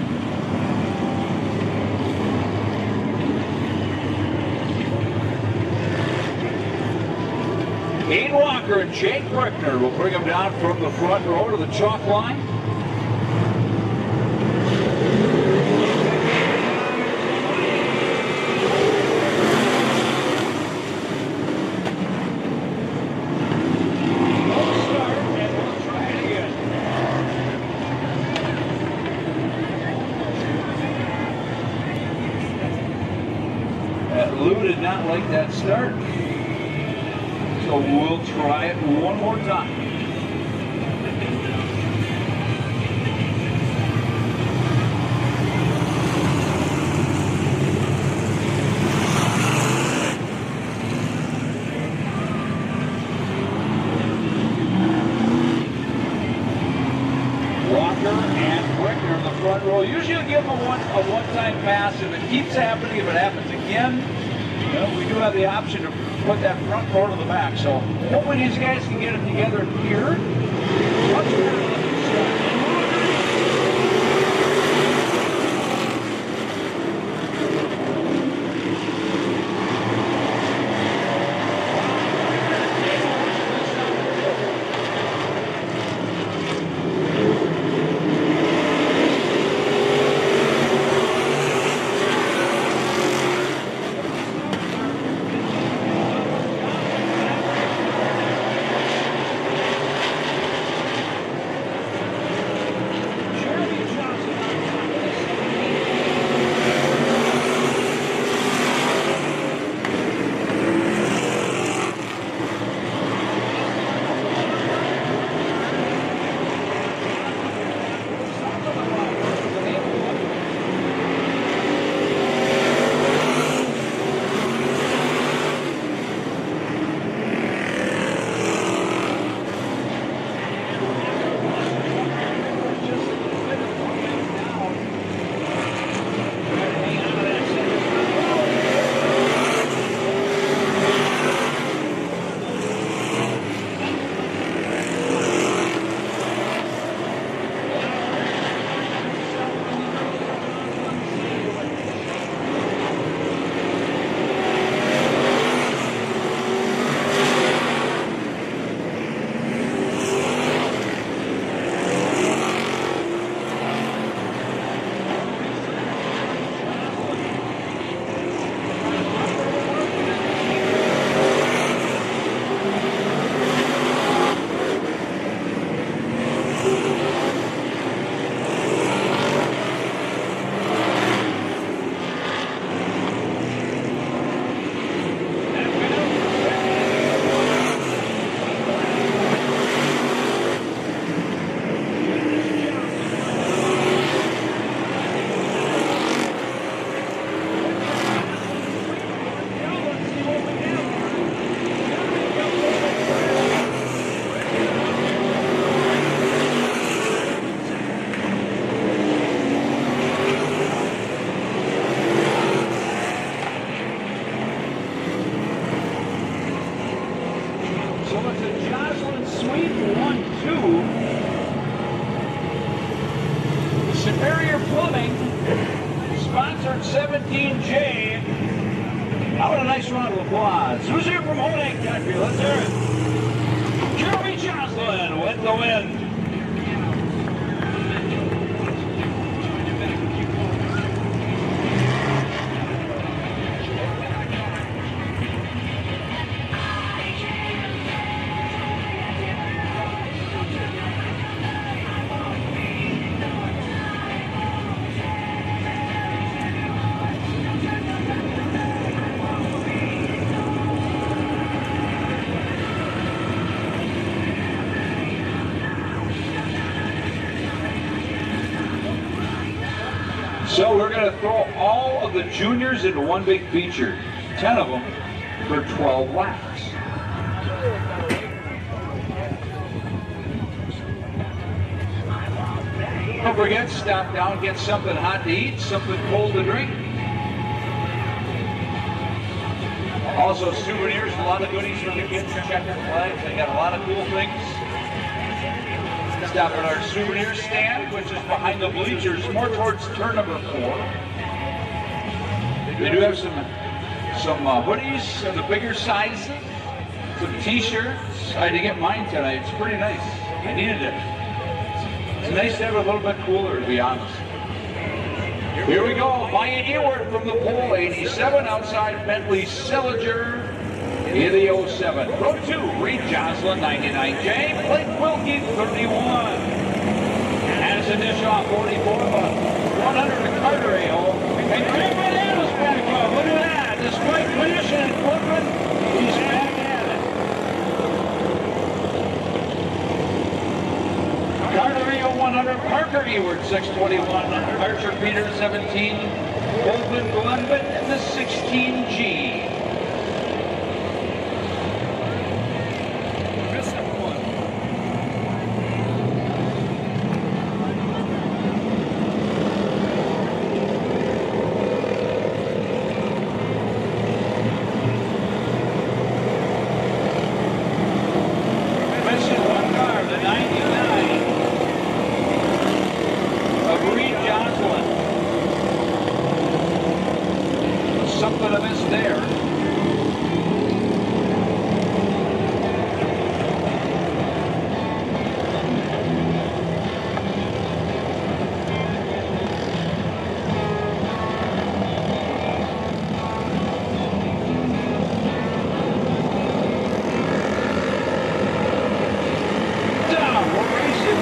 Aiden Walker and Jake Brickner will bring them down from the front row to the chalk line. Lou did not like that start, so we'll try it one more time. Walker and Brickner in the front row. Usually give them a one-time pass. If it keeps happening, if it happens again, we do have the option to put that front row to the back. So hopefully these guys can get it together here. Much better than the start. How about a nice round of applause? Who's here from Old Egg Country? Let's hear it. Jeremy Jocelyn with the win. So we're going to throw all of the juniors into one big feature, 10 of them for 12 laps. Don't forget, stop down, get something hot to eat, something cold to drink. Also souvenirs, a lot of goodies for the kids, checkered flags, they got a lot of cool things. Stop at our souvenir stand, which is behind the bleachers, more towards turn number 4. They do have some hoodies of the bigger sizes, some t-shirts. I had to get mine tonight. It's pretty nice. I needed it. It's nice to have it a little bit cooler, to be honest. Here we go. Maya Ewart from the pole, 87, outside Bentley Sillinger in the 07. Row 2, Reed Jocelyn, 99J. Blake Wilkie, 31. Addison Dishaw, 44. 100 to Carter A.O. And Graham Bananas back up. Look at that. Despite condition and equipment, he's back at it. Carter A.O. 100. Parker Ewart, 621. Archer Peter, 17. Colton Glenbett in the 16G. Something of this there. Down, we're racing.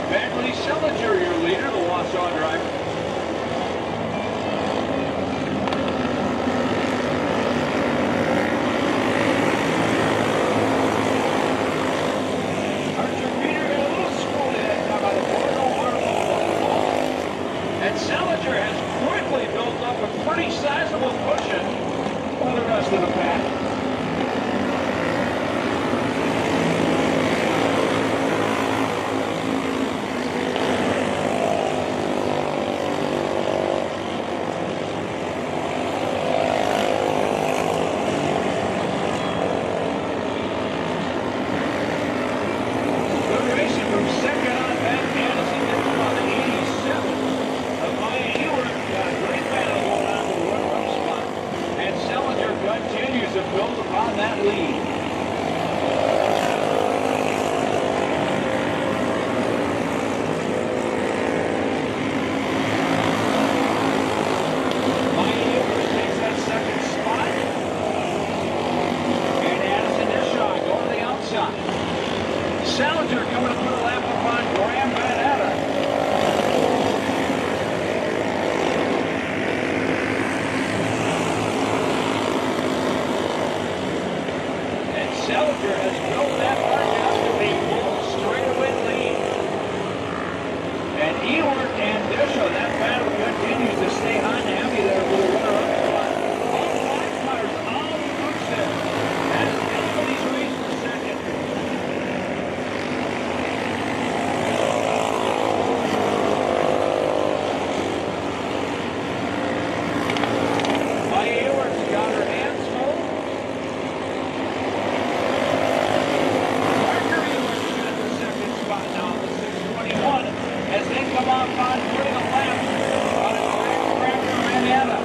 Bentley Sillinger, your leader, the Wausau driver. Archer Peter got a little scroll in that time by the board. No harm. And Sillinger has quickly built up a pretty sizable cushion for the rest of the pack. Continues to build upon that lead. Maya takes that second spot. And Addison Dishaw going to the outside. Salinger coming to put a lap upon Graham Banetta. Salinger has built that mark out to be full straightaway lead. And Ewart and Dishaw, that battle continues to stay hot and heavy there for the runner-up spot. All five cars on the books there. As everybody's racing second. off on putting a lap on a track from Indiana.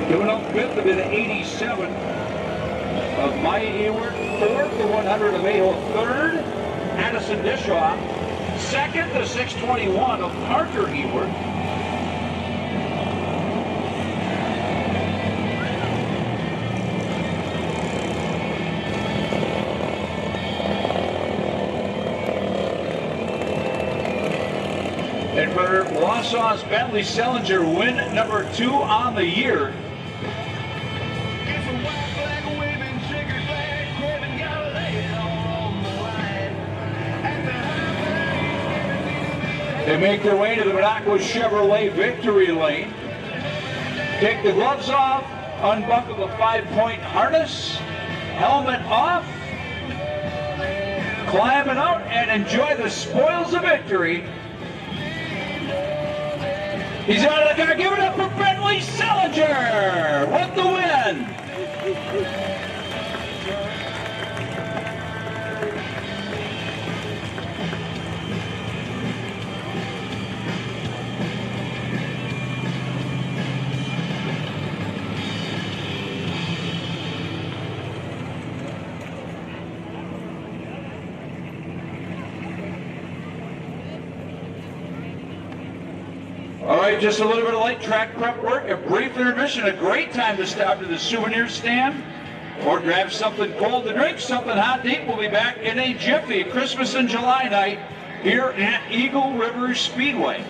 Coming up fifth will be the 87 of Maya Ewert. Fourth, the 100 of Aho. Third, Addison Dishaw. Second, the 621 of Parker Ewert. And for Wausau's Bentley Sellinger, win number 2 on the year. They make their way to the Minocqua Chevrolet victory lane. Take the gloves off, unbuckle the 5-point harness, helmet off, climb it out, and enjoy the spoils of victory. He's out of the car. Give it up for Bentley Sellinger with the win. All right, just a little bit of light track prep work, a brief intermission, a great time to stop to the souvenir stand or grab something cold to drink, something hot to eat. We'll be back in a jiffy. Christmas and July night here at Eagle River Speedway.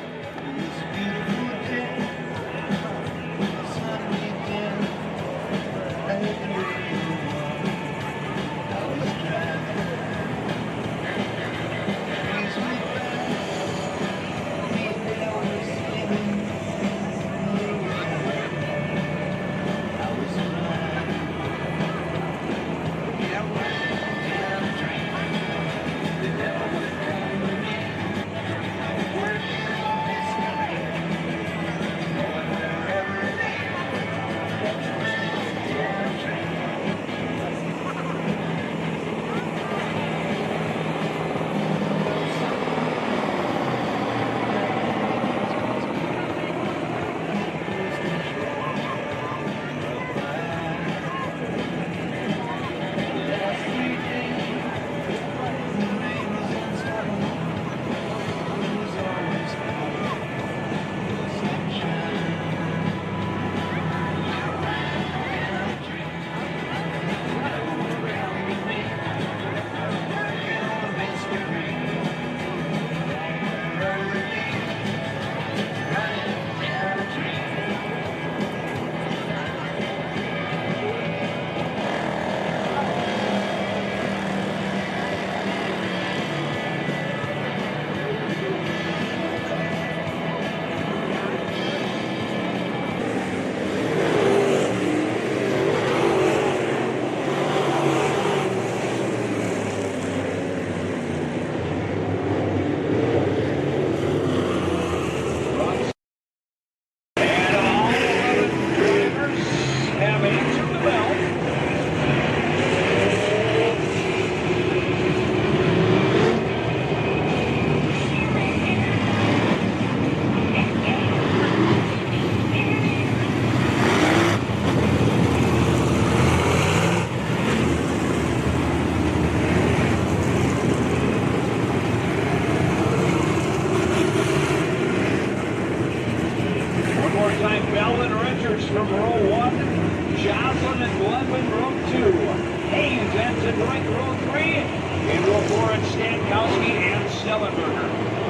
Haynes entered right row 3. In row 4, it's Stankowski and Stellenberger.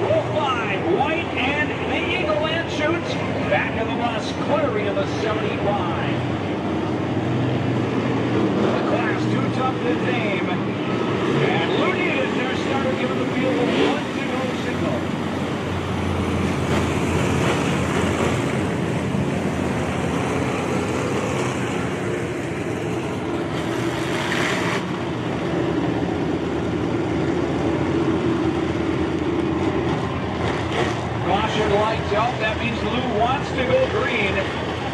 Row 5, White and the Eagle and shoots. Back of the bus, Cleary of the 75. The class 2 tough to name. And Looney is their starter, giving the field a 1-0 signal. Caution lights out. That means Lou wants to go green.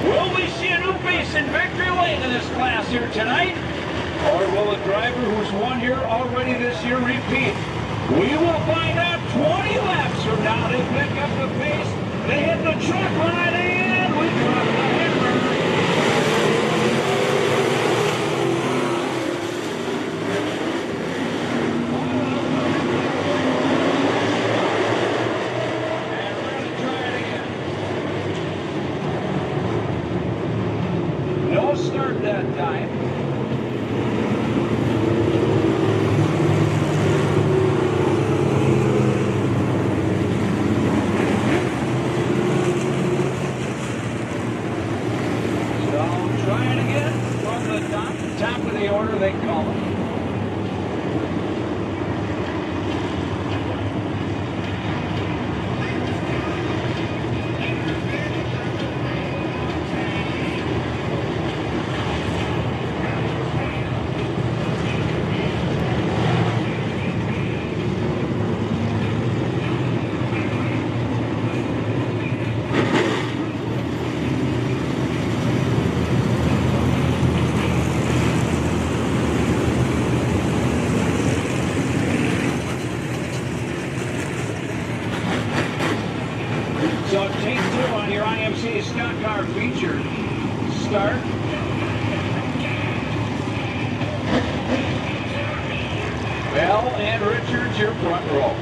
Will we see a new face in victory lane in this class here tonight? Or will a driver who's won here already this year repeat? We will find out 20 laps from now. They pick up the pace. They hit the truck line and we drop the hammer. And we're going to try it again. No start that time. Top of the order, they call it. So take 2 on your IMC Stock Car feature. Start. Bell and Richards, your front row.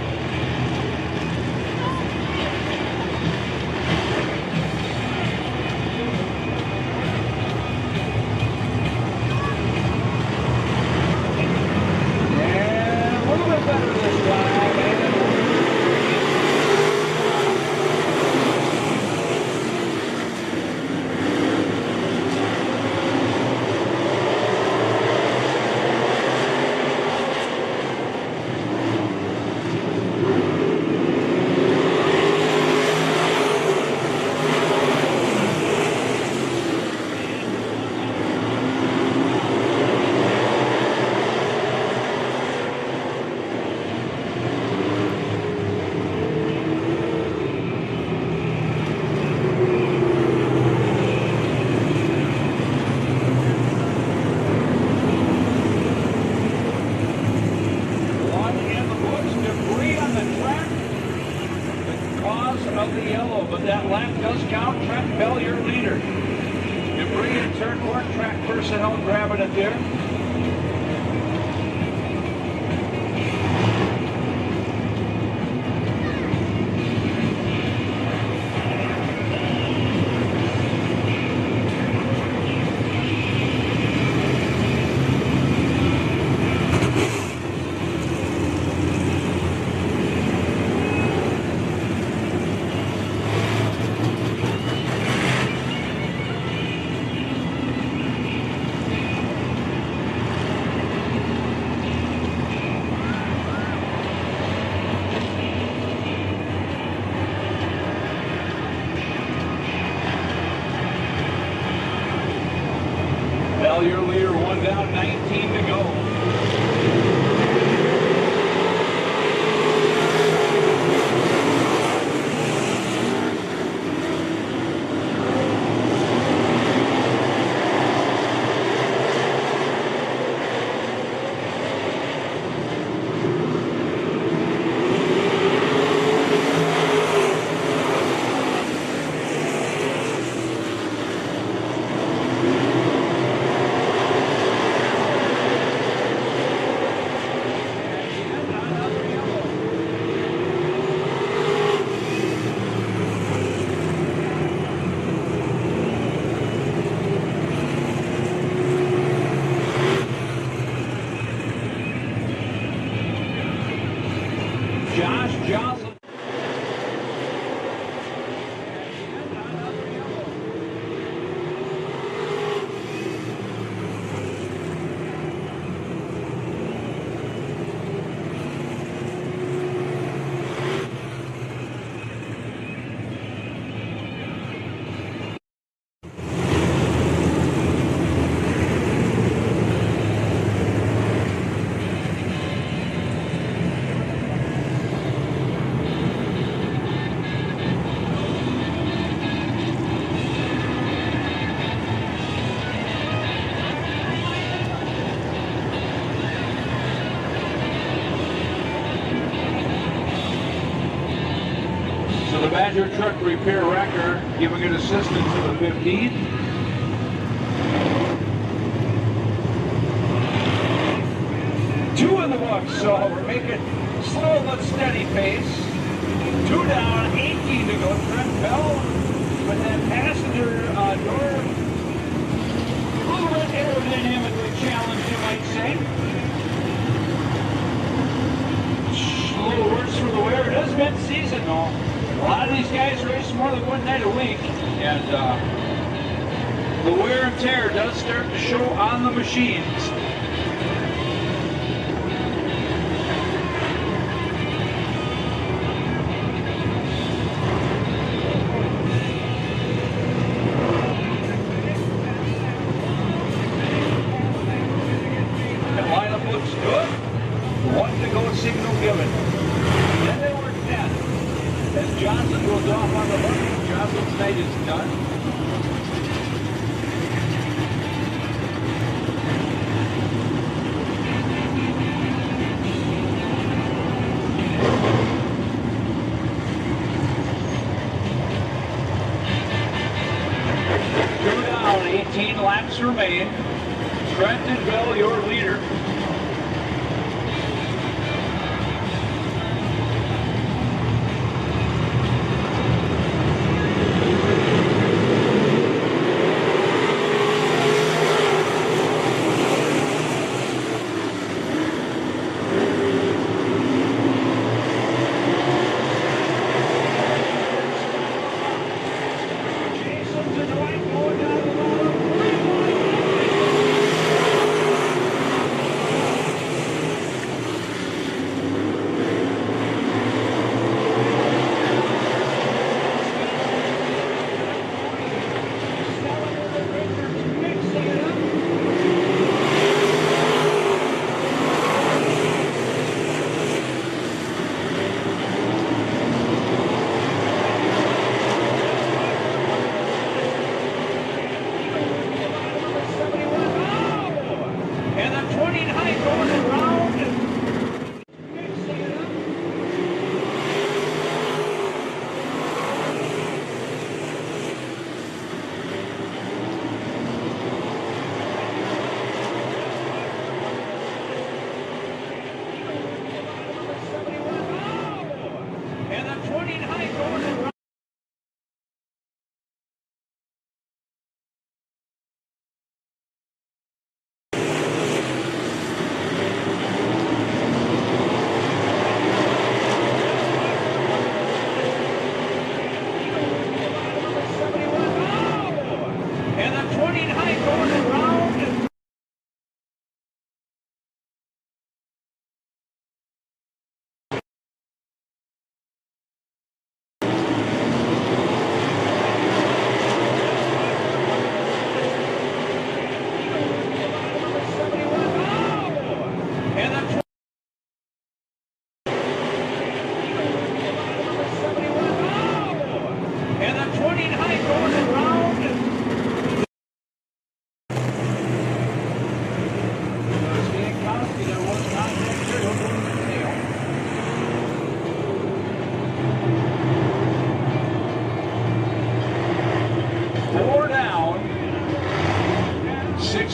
And a little bit better this time. Of the yellow, but that lap does count. Trent Bell, your leader. Debris in turn 1, track personnel grabbing it there. Badger Truck Repair Wrecker giving it assistance to the 15. Two in the books, so we're making slow but steady pace. 2 down, 18 to go. Trent Bell with that passenger door. A little bit aerodynamically challenged, you might say. A little worse for the wear. It is mid-season, though. A lot of these guys race more than one night a week, and the wear and tear does start to show on the machines. Signal given. Then they were 10. As Johnson goes off on the hook, Johnson's night is done. Two down, 18 laps remain. Trenton Bell, your leader.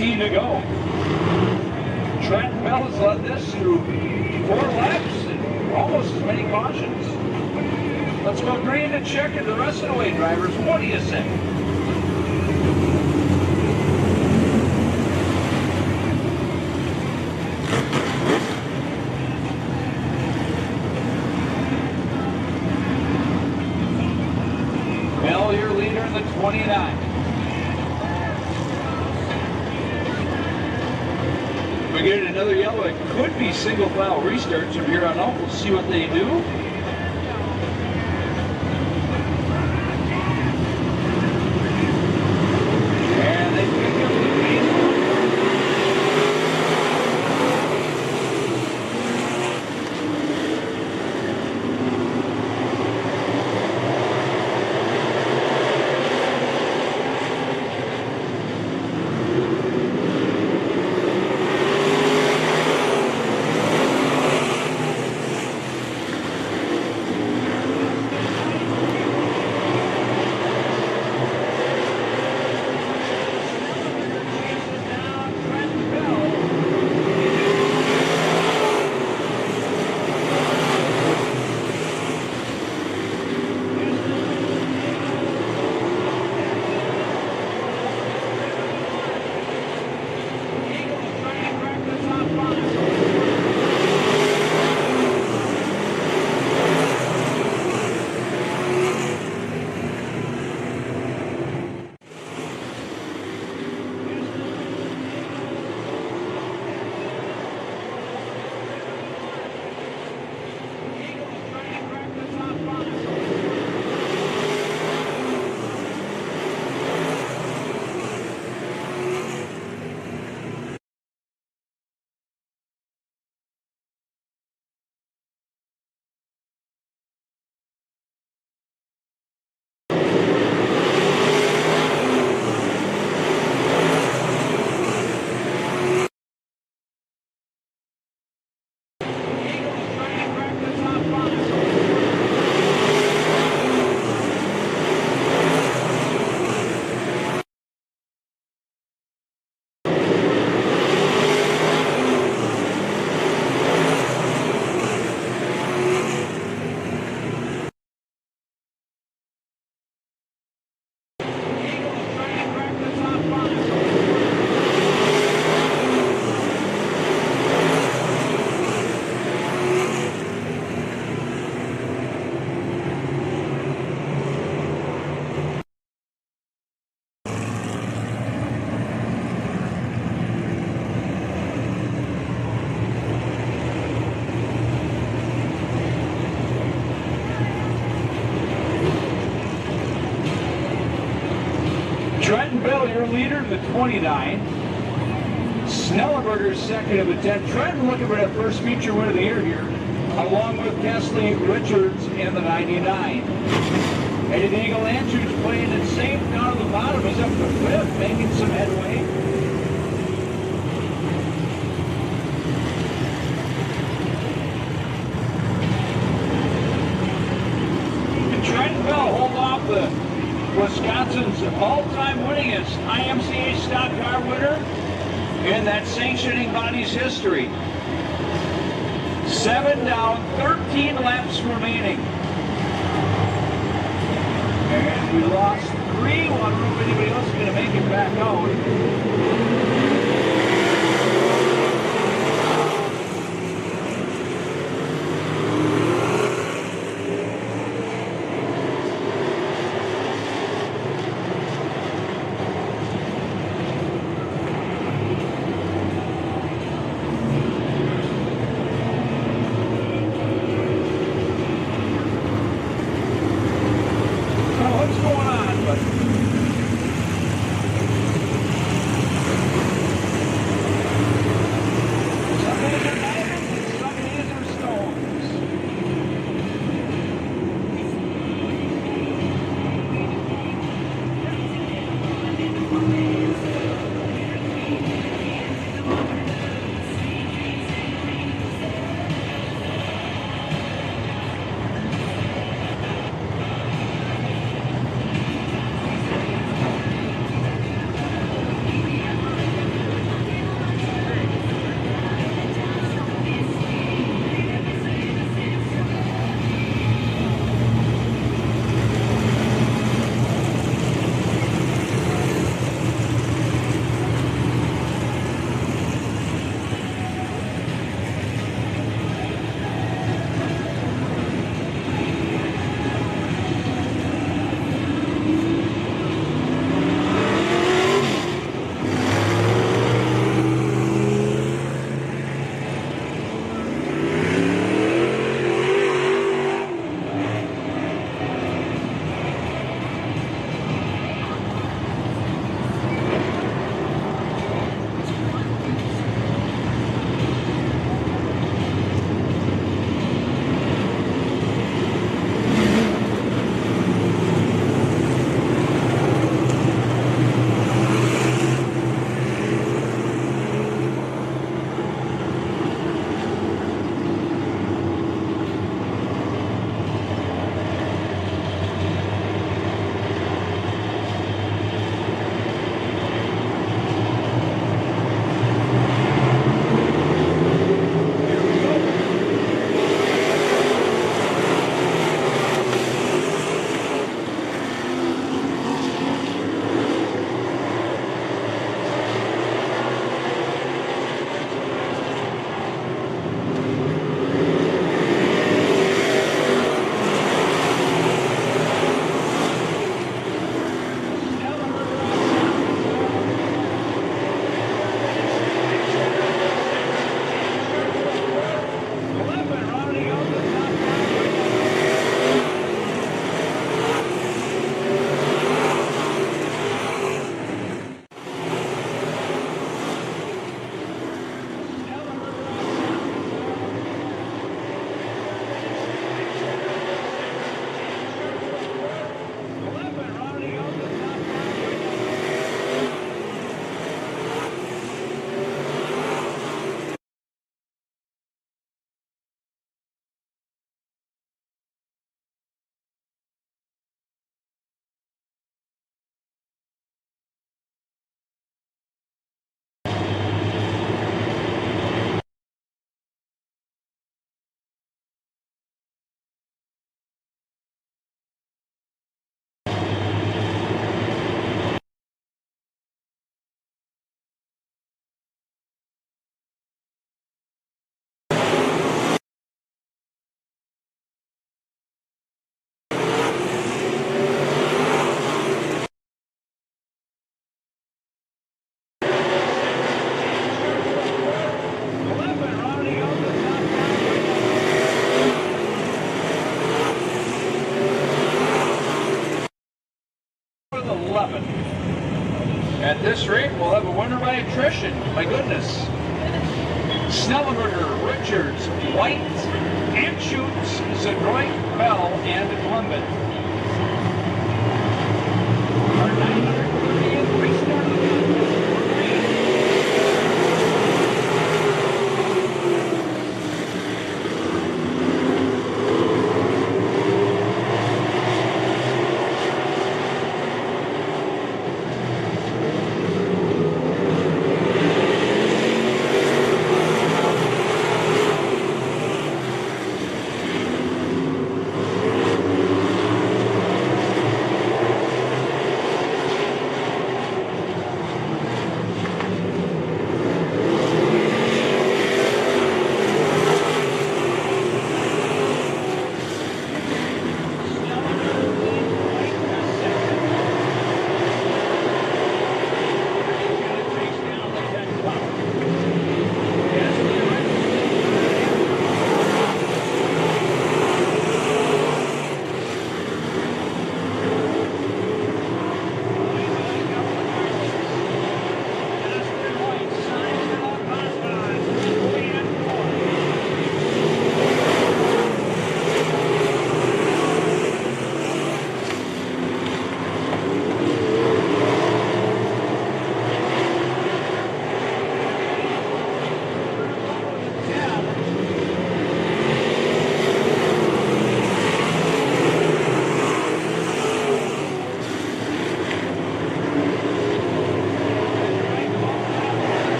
To go. Trent Bell has led this through 4 laps and almost as many cautions. Let's go green and check it the rest of the way, drivers. What do you say? Bell, your leader in the 29. We get another yellow. It could be single file restarts from here on out. We'll see what they do. And they pick up the lead. leader, the 29. Snellenberger's second of the 10. Trenton looking for that first feature win of the year here, along with Kesley Richards in the 99. Eddie Eagle Andrews playing it safe down to the bottom. He's up to 5th, making some headway. And Trentonville hold off the Wisconsin's all-time winningest IMCA stock car winner in that sanctioning body's history. 7 down, 13 laps remaining. And we lost 3. I don't know if anybody else is going to make it back out. action. My goodness. Snellenberger, Richards, White, Anschutz, Zadroik, Bell, and Lundman. Our 930th restart of the contest.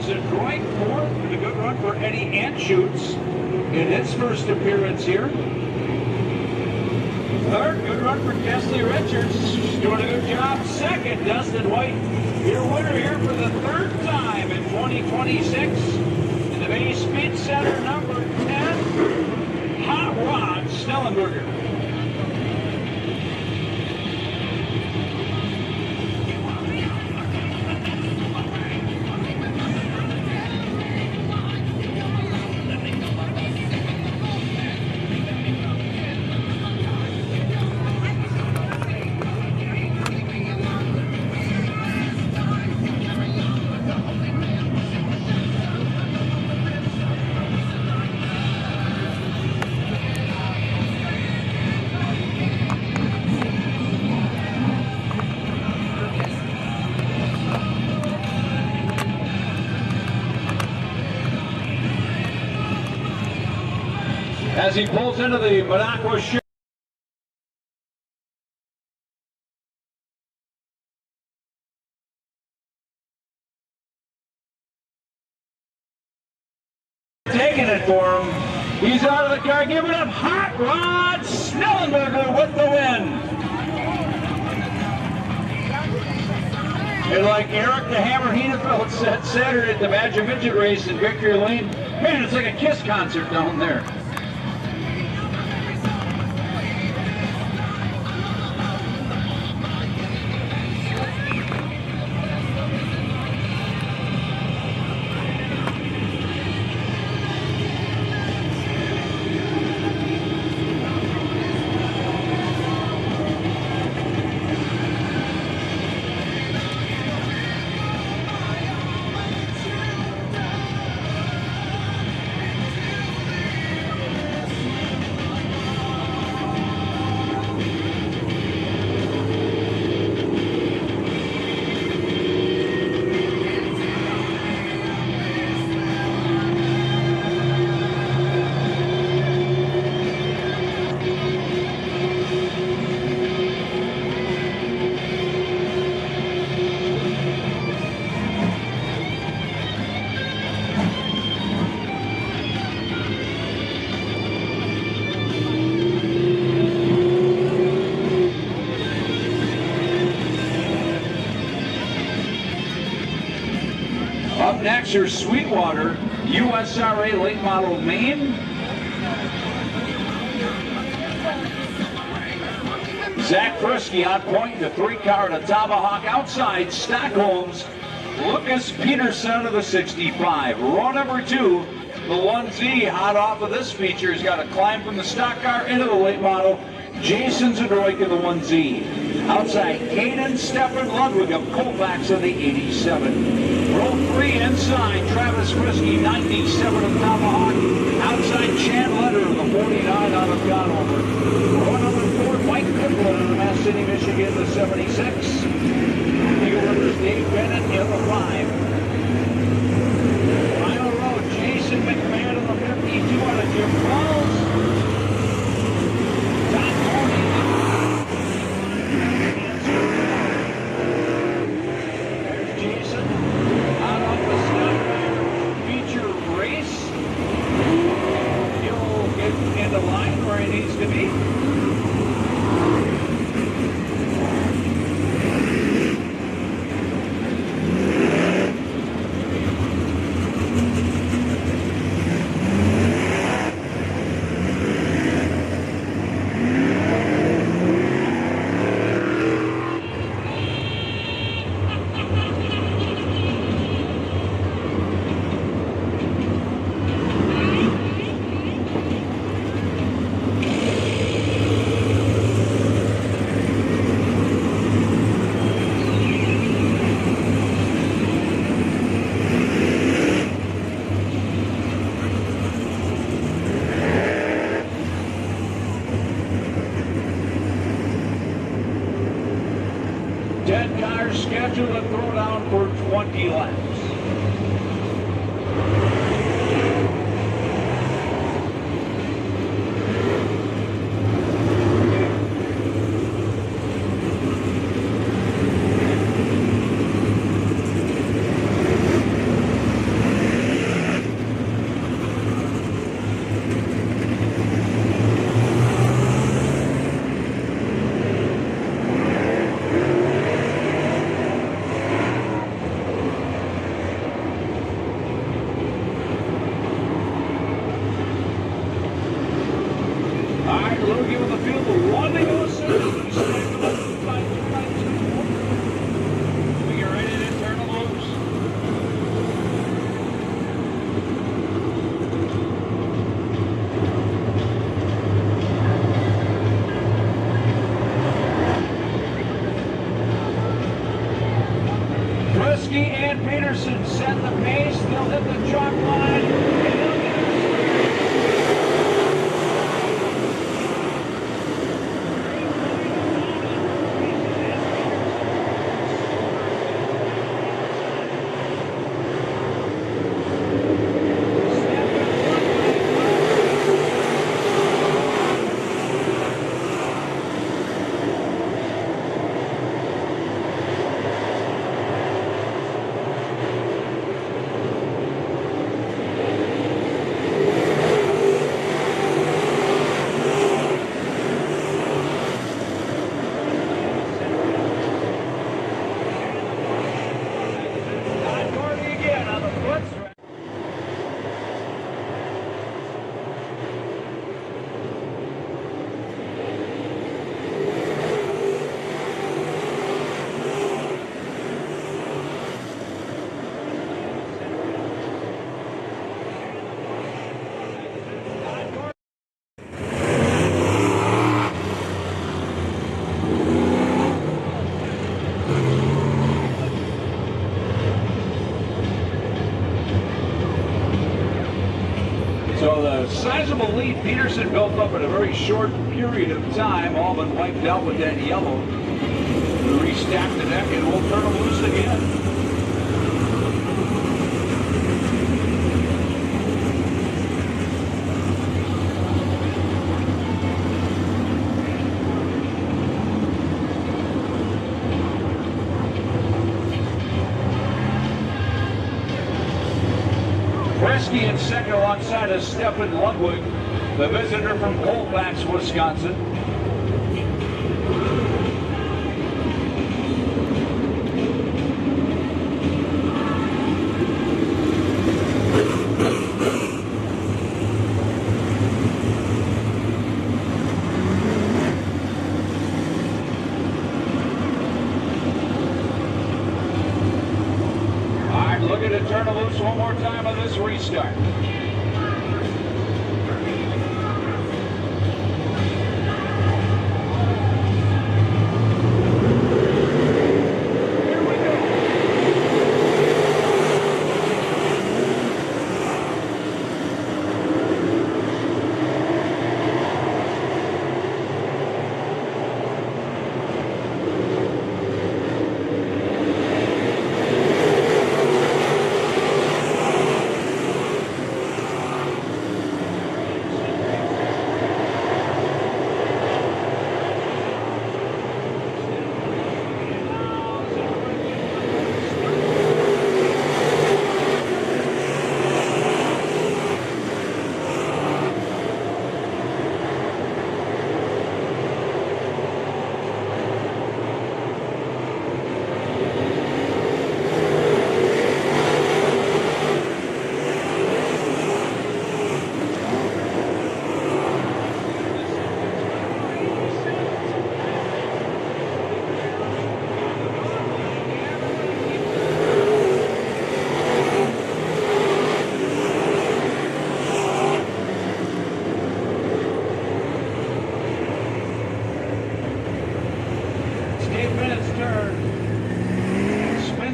Zadroik fourth, and a good run for Eddie Anschutz in his first appearance here. Third, good run for Kesley Richards, doing a good job. Second, Dustin White, your winner here for the third time in 2026 in the Bay Speed Center number 10, Hot Rod Snellenberger. As he pulls into the Monaco show. Taking it for him. He's out of the car, giving up Hot Rod Snellenberger with the win. And like Eric the Hammer Henefeld said Saturday at the Magic Midget race in Victory Lane, man, it's like a KISS concert down there. Spencer Sweetwater, USRA late model Maine. Zach Frisky on point, the 3-car to Tomahawk. Outside, Stockholm's Lucas Peterson of the 65. Row number 2, the 1Z, hot off of this feature. He's got to climb from the stock car into the late model. Jason Zadroik in the 1Z. Outside, Caden Stefan Ludwig of Colfax in the 87. Row 3 inside, Travis Frisky, 97 of Tomahawk. Outside, Chad Letter of the 49 out of Conover. Row number 4, Mike Copeland of the Mass City, Michigan, the 76. Eagle Rivers, Dave Bennett in the 5. Final row, Jason McMahon in the 52 out of Jim Falls. Don Tony. There's Jason out off the stock feature race. He'll get into line where he needs to be. Scheduled to throw down for 20 laps. And Peterson set the pace. They'll hit the chalk line. And they'll get So the sizable lead Peterson built up in a very short period of time, all been wiped out with that yellow. We'll restack the deck and we'll turn them loose again. Frisky in second alongside of Stefan Ludwig, the visitor from Colfax, Wisconsin. it loose one more time on this restart.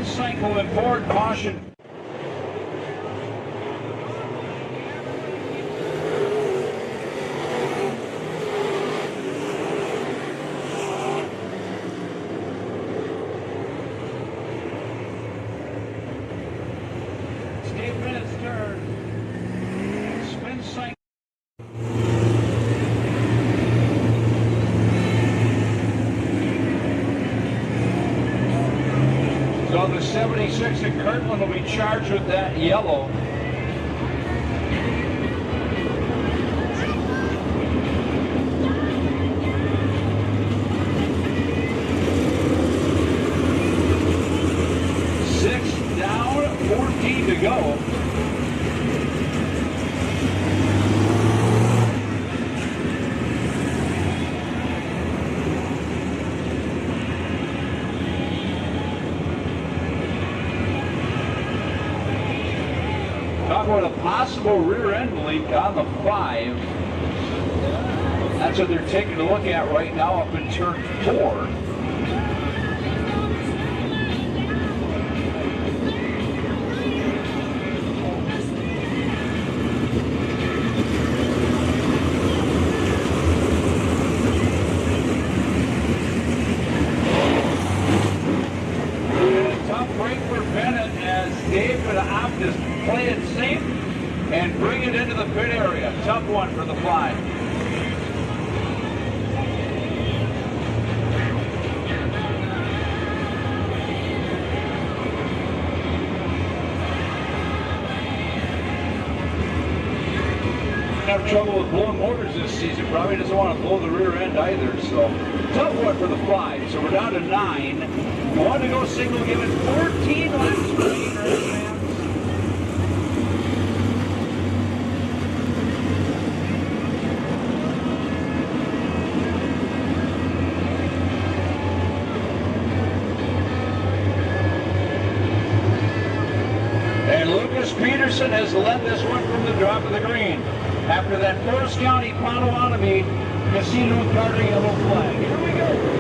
Cycle and forward caution. It's 8 minutes turn. Spin cycle. So the 76 at Kirtland will be charged with that yellow. Six down, 14 to go. Talk about a possible rear end leak on the 5. That's what they're taking a look at right now up in turn 4. Tough break for Bennett as Dave for the opt is play it safe and bring it into the pit area. Tough one for the 5. Have trouble with blowing motors this season. Probably doesn't want to blow the rear end either. So tough one for the 5. So we're down to 9. You want to go single, give it 14 laps for Peter. And Lucas Peterson has led this one from the drop of the green. After that Forest County Potawatomi Casino Carter yellow flag. Here we go.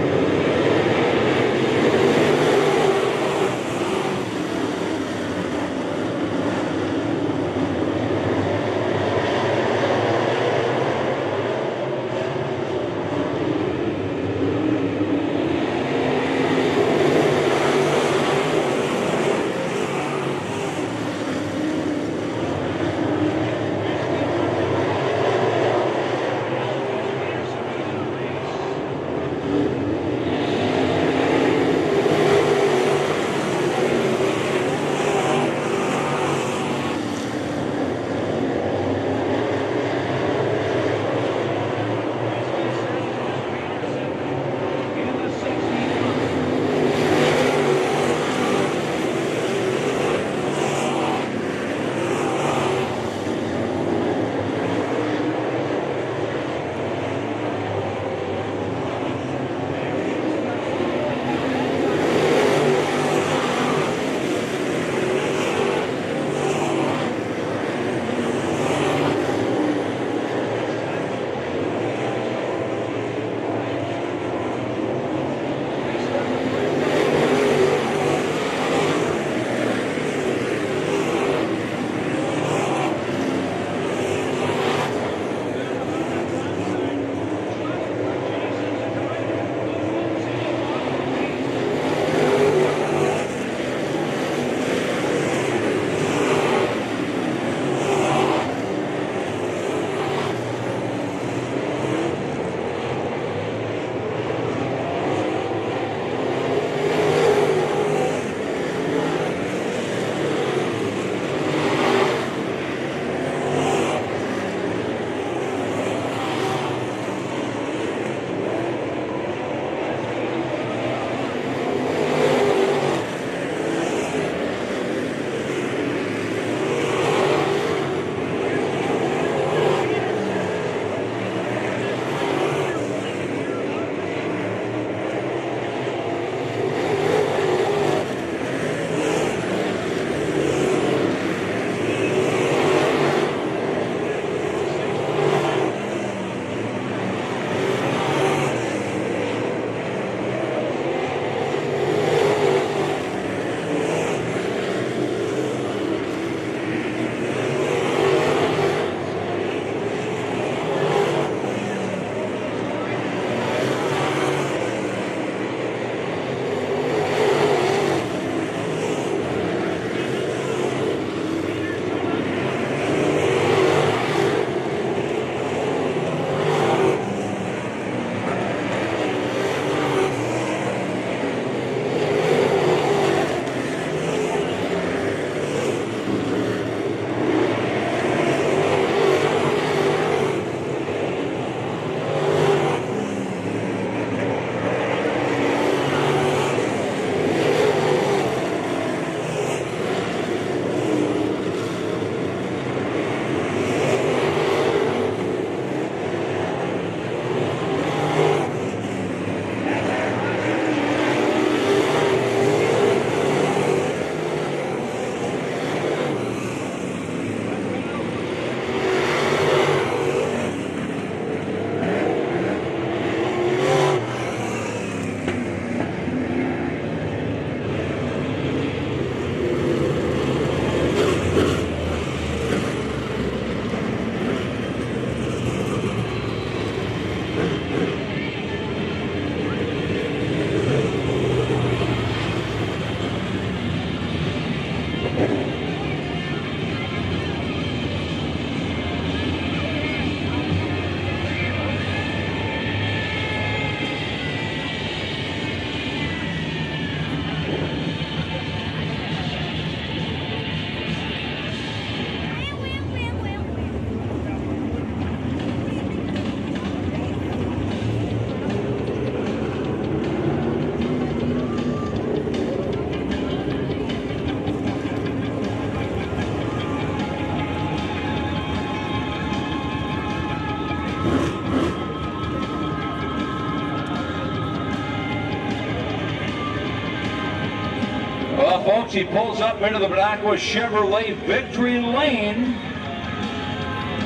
Well, folks, he pulls up into the Minocqua Chevrolet Victory Lane.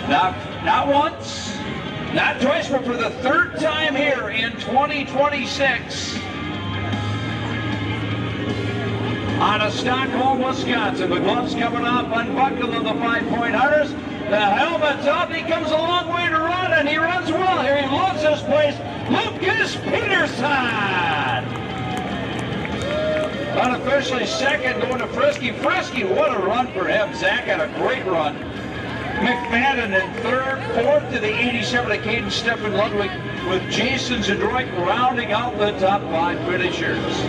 Not once, not twice, but for the third time here in 2026. Out of Stockholm, Wisconsin. The gloves coming off, unbuckled of the 5-point hunters. The helmet's up. He comes a long way to run, and he runs well here. He loves this place. Lucas Peterson. Unofficially second, going to Frisky. Frisky, what a run for him. Zach had a great run. McFadden in third, fourth to the 87 of Caden Stephen Ludwig, with Jason Zadroik rounding out the top 5 finishers.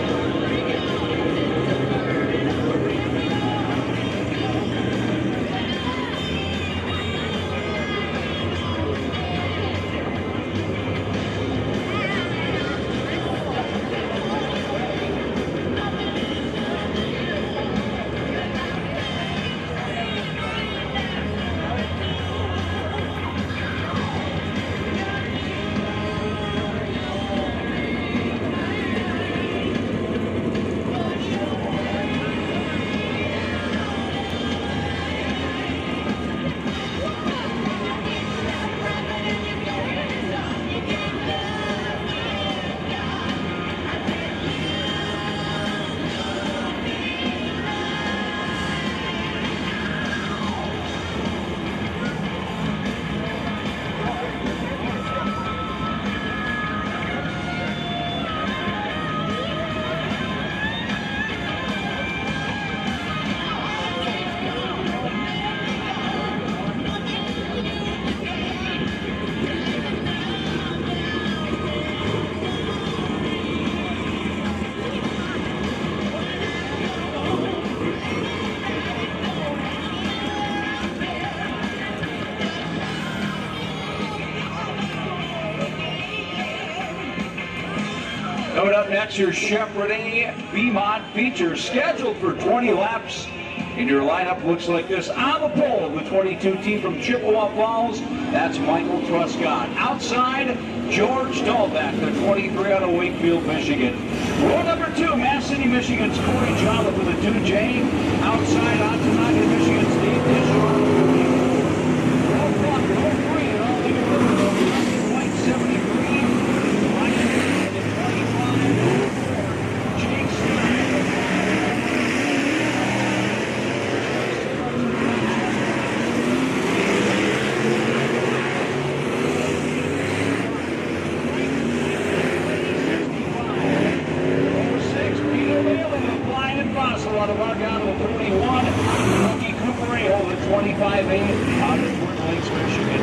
Coming up next, your Chevrolet Beamont feature scheduled for 20 laps. And your lineup looks like this. On the pole, the 22 team from Chippewa Falls, that's Michael Truscott. Outside, George Dahlbeck, the 23 out of Wakefield, Michigan. Row number 2, Mass City, Michigan's Corey Jolly for the 2J. Outside, Ontonaga, Michigan's Steve Dishon. Row 1, row 3, and all legal white 73. Out of Argano, 41. Rookie Cooper Aho, the 25A out of Twin Lakes, Michigan.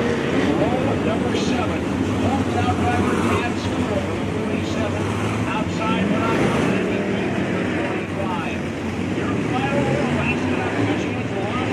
Roll number 7. Hometown driver Dan School, 47. Outside, Minocqua, 25. Your final row, last out of Michigan's Lonnie.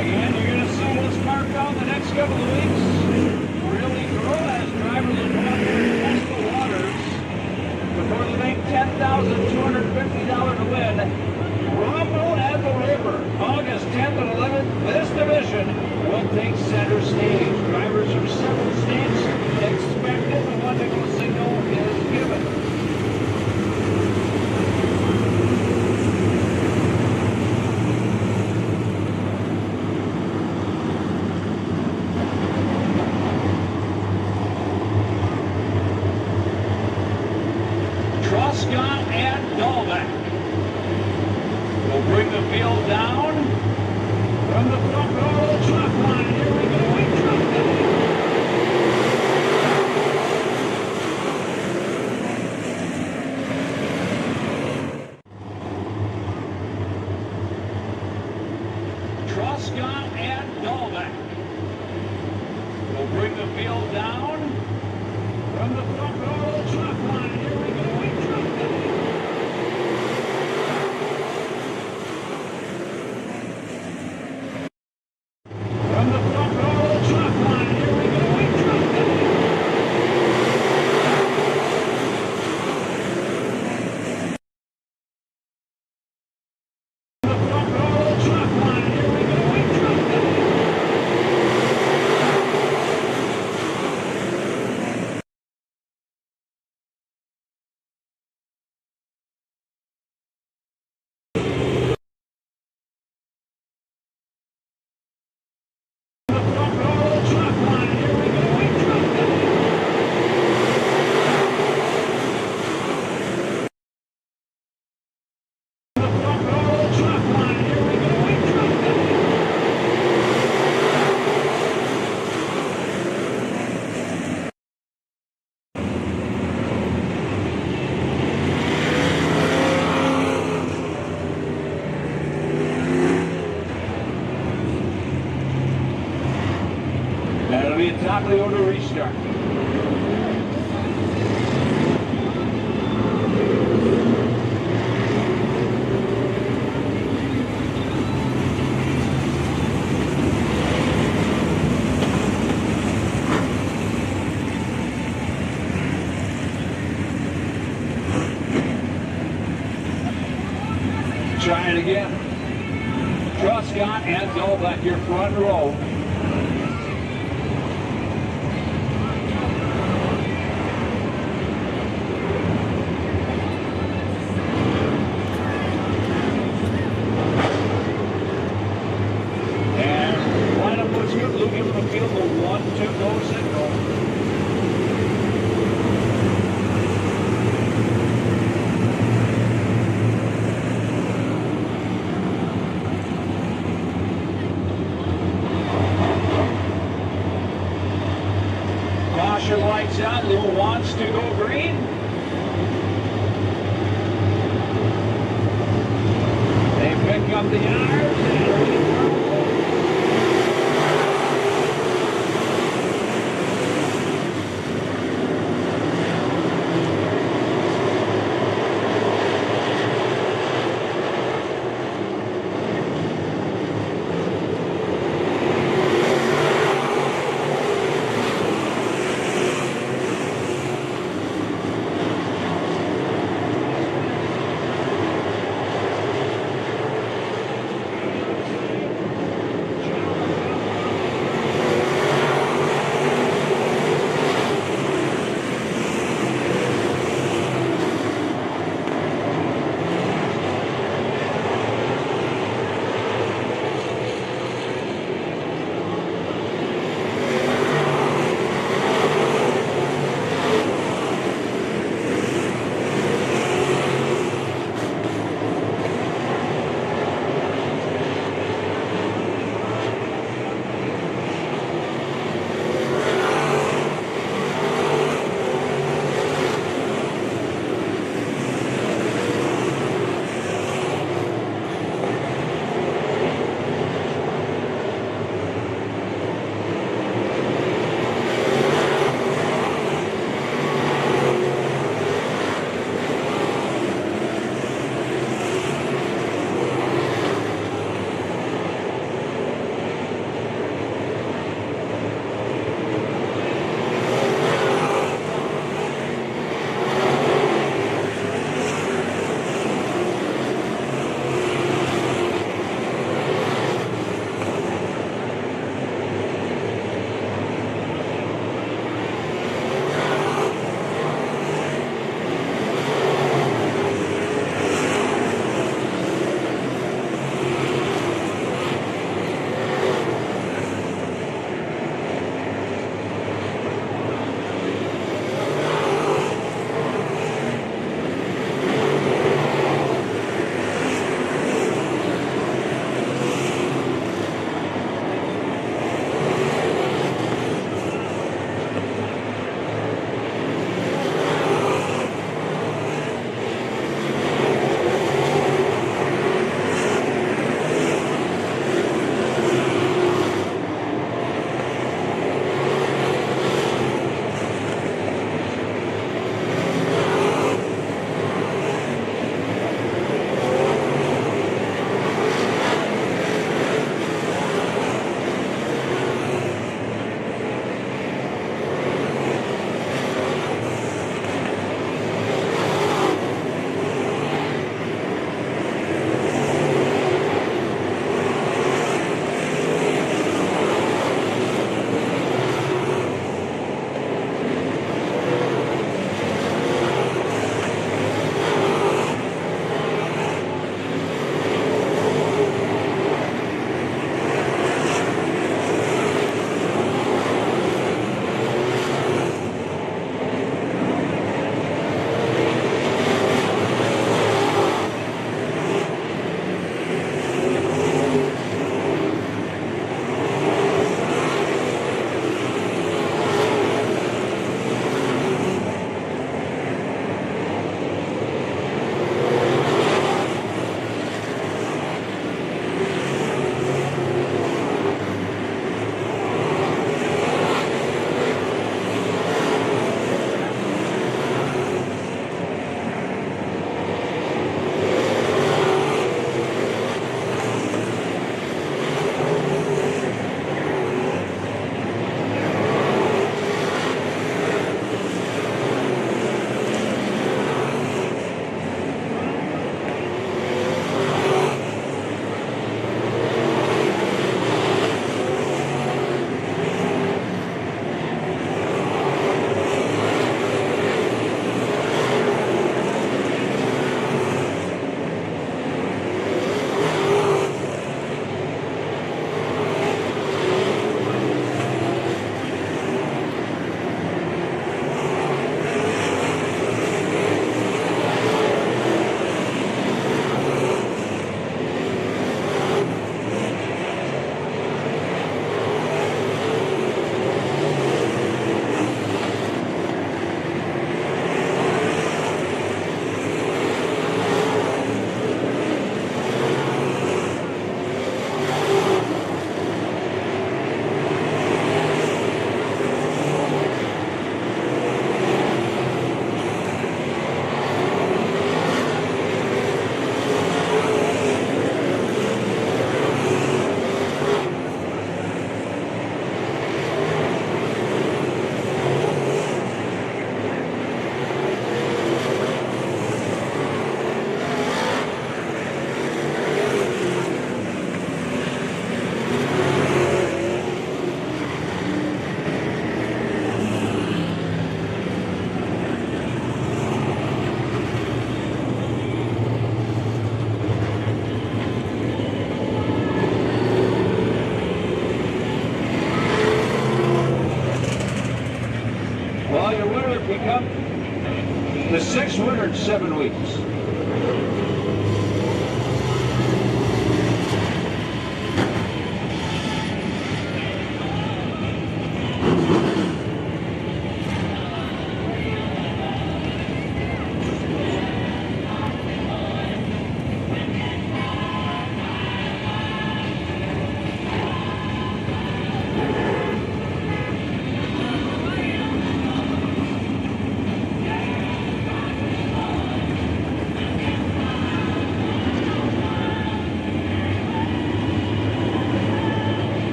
Again, you're going to see this car out the next couple of weeks. Really grow as drivers will come out here and test the waters before they make $10,250 to win. Rumble at the We'll bring the field down from the front row of the truck line. Here we go. In truck Truscott and Dahlbeck. We'll bring the field down from the front row of the truck line. Here we go. In truck from the front row of the truck line. Here we go. In truck the front row of the truck line. Here we go. In truck That'll be a top of the order restart. Try it again. Truscott and Dahlbeck, your front row. We'll give them a field of 1-2-go signal. Caution lights out. Lou wants to go green. They pick up the irons and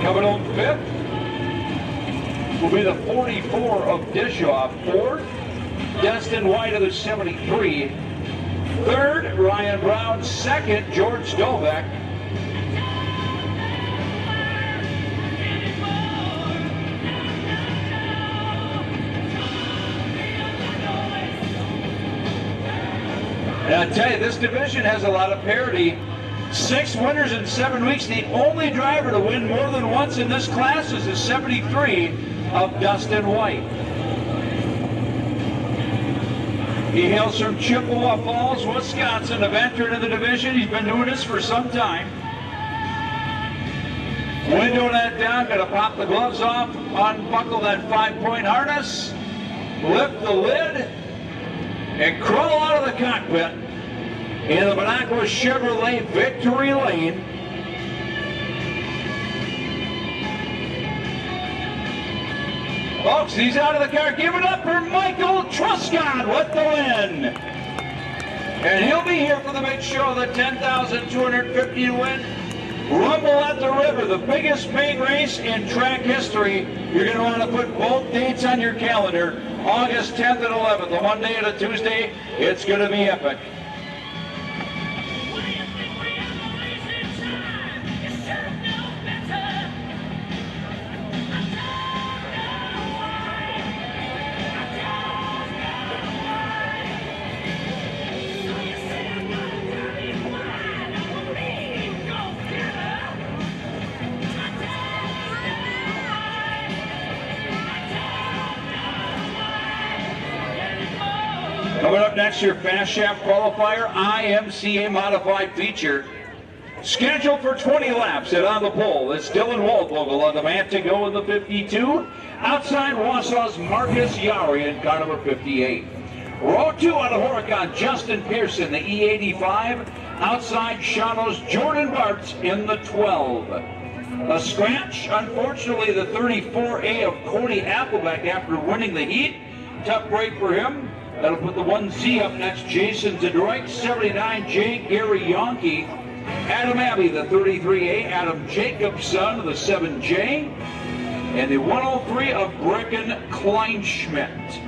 Coming home fifth will be the 44 of Dishoff. Fourth, Destin White of the 73. Third, Ryan Brown. Second, George Dolbeck. And I tell you, this division has a lot of parity. 6 winners in 7 weeks. The only driver to win more than once in this class is the 73 of Dustin White. He hails from Chippewa Falls, Wisconsin, a veteran of the division. He's been doing this for some time. Window that down, gotta pop the gloves off, unbuckle that 5-point harness, lift the lid, and crawl out of the cockpit in the Monaco Chevrolet Victory Lane. Folks, he's out of the car. Give it up for Michael Truscott with the win. And he'll be here for the big show, the 10,250 to win. Rumble at the River, the biggest main race in track history. You're going to want to put both dates on your calendar. August 10th and 11th, a Monday and a Tuesday. It's going to be epic. Coming up next, your Fast Shaft Qualifier IMCA Modified feature. Scheduled for 20 laps and on the pole, it's Dylan Waldvogel on the mat to go in the 52. Outside Wausau's Marcus Yari in car number 58. Row 2 out of Oregon, Justin Pearson, the E85. Outside Shawano's Jordan Bartz in the 12. A scratch, unfortunately, the 34A of Cody Appleback after winning the heat. Tough break for him. That'll put the 1Z up next. Jason Zdroik, 79J, Gary Yonke. Adam Abbey, the 33A, Adam Jacobson, the 7J. And the 103 of Brecken Kleinschmidt.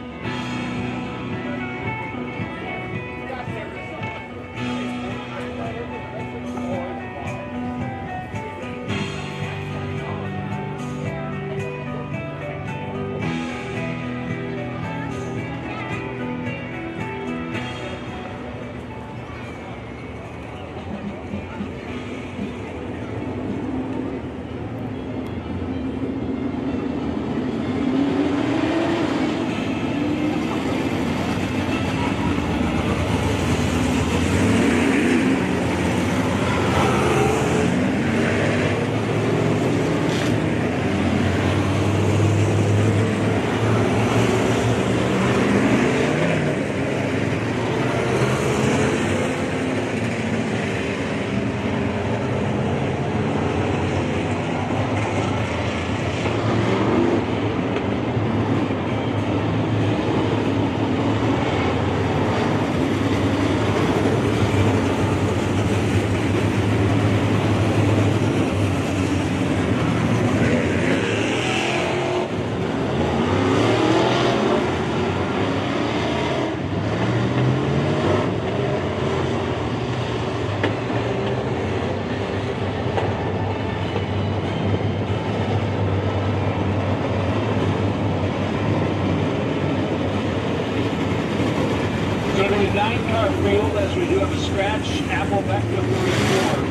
Going to be a 9-car field as we do have a scratch. Appleback to 44.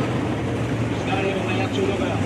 He's not able to answer the bell.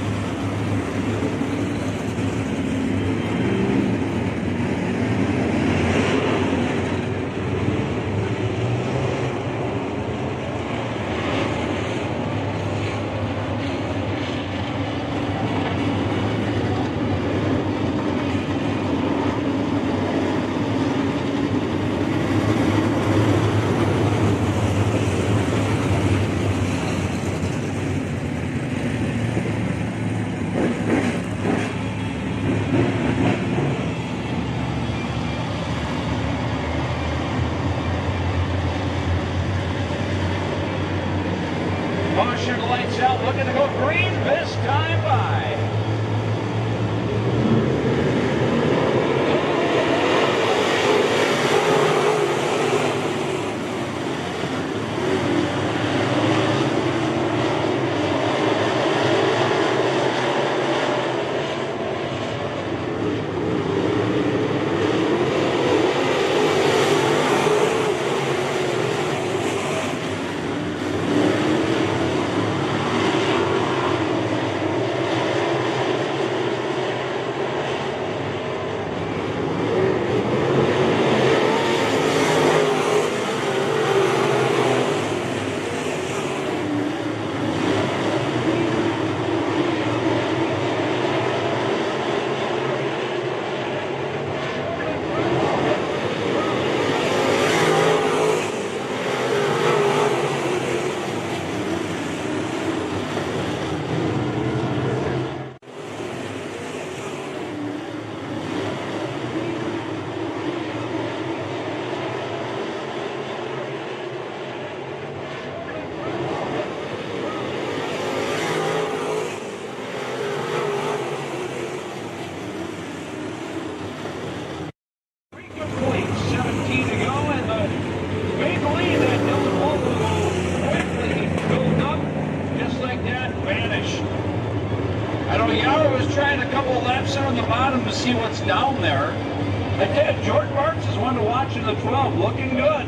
I know Yara was trying a couple of laps there on the bottom to see what's down there. I tell you, Jordan Marks is one to watch in the 12, looking good.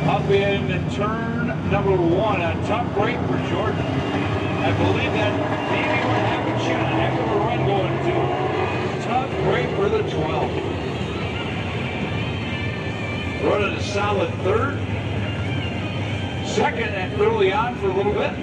Up in turn number 1, a tough break for Jordan. I believe that maybe we're having a shot. Heck of a run going too. Tough break for the 12. Running a solid third. Second and early on for a little bit.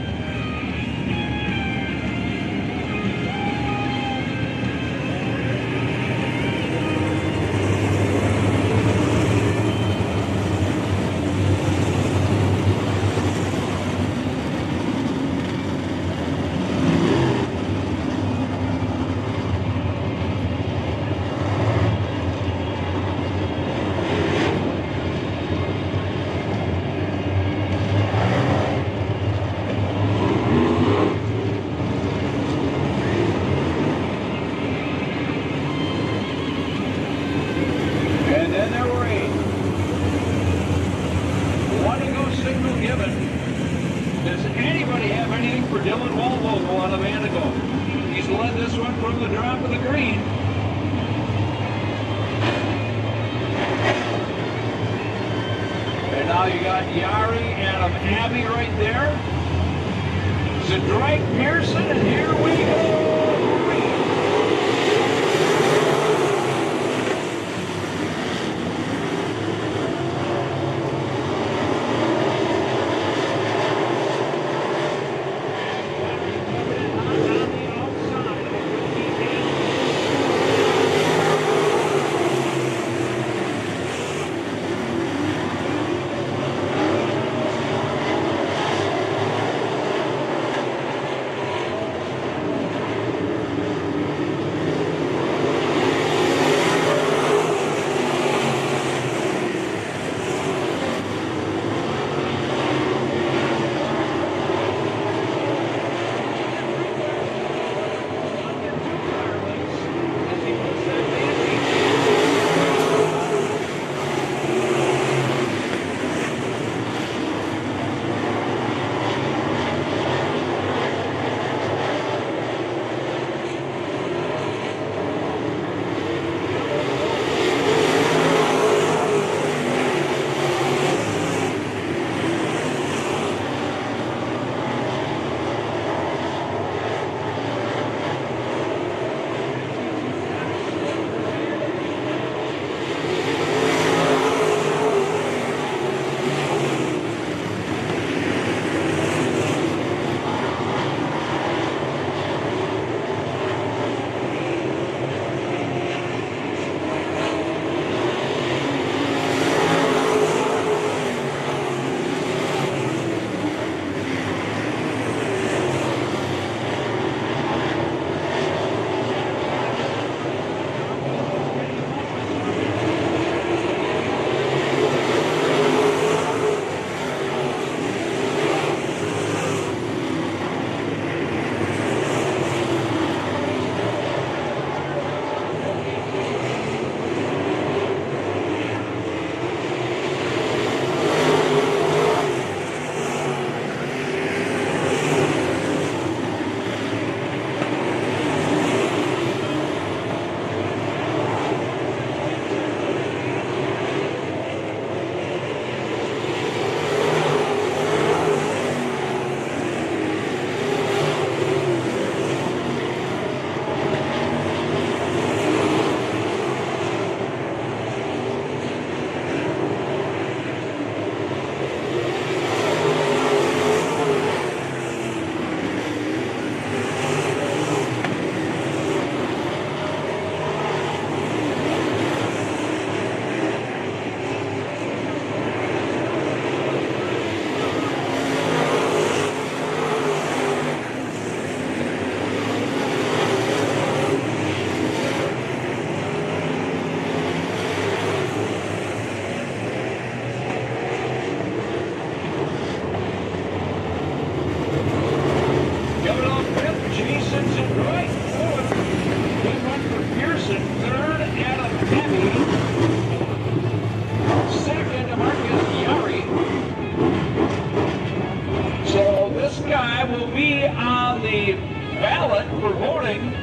ballot for voting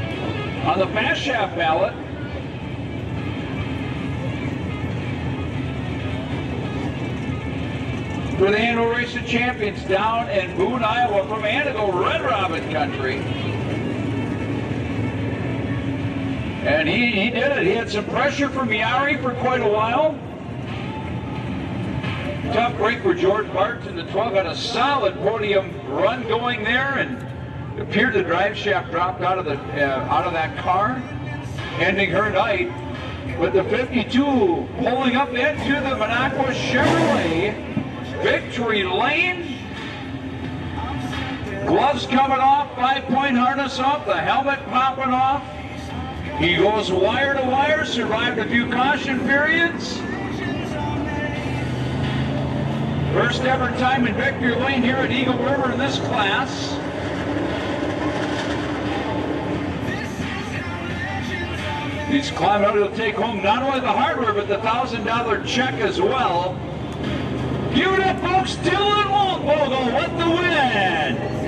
on the fast shaft ballot. For the annual Race of Champions down in Boone, Iowa, from Antigo Red Robin country. And he did it. He had some pressure from Yari for quite a while. Tough break for George Barton. The 12 had a solid podium run going there, and it appeared the drive shaft dropped out of that car, ending her night. With the 52 pulling up into the Minocqua Chevrolet victory lane. Gloves coming off, 5-point harness off, the helmet popping off. He goes wire to wire, survived a few caution periods. First ever time in victory lane here at Eagle River in this class. He's climbing out, he'll take home not only the hardware, but the $1,000 check as well. Give it up, folks, Dylan Waldvogel with the win.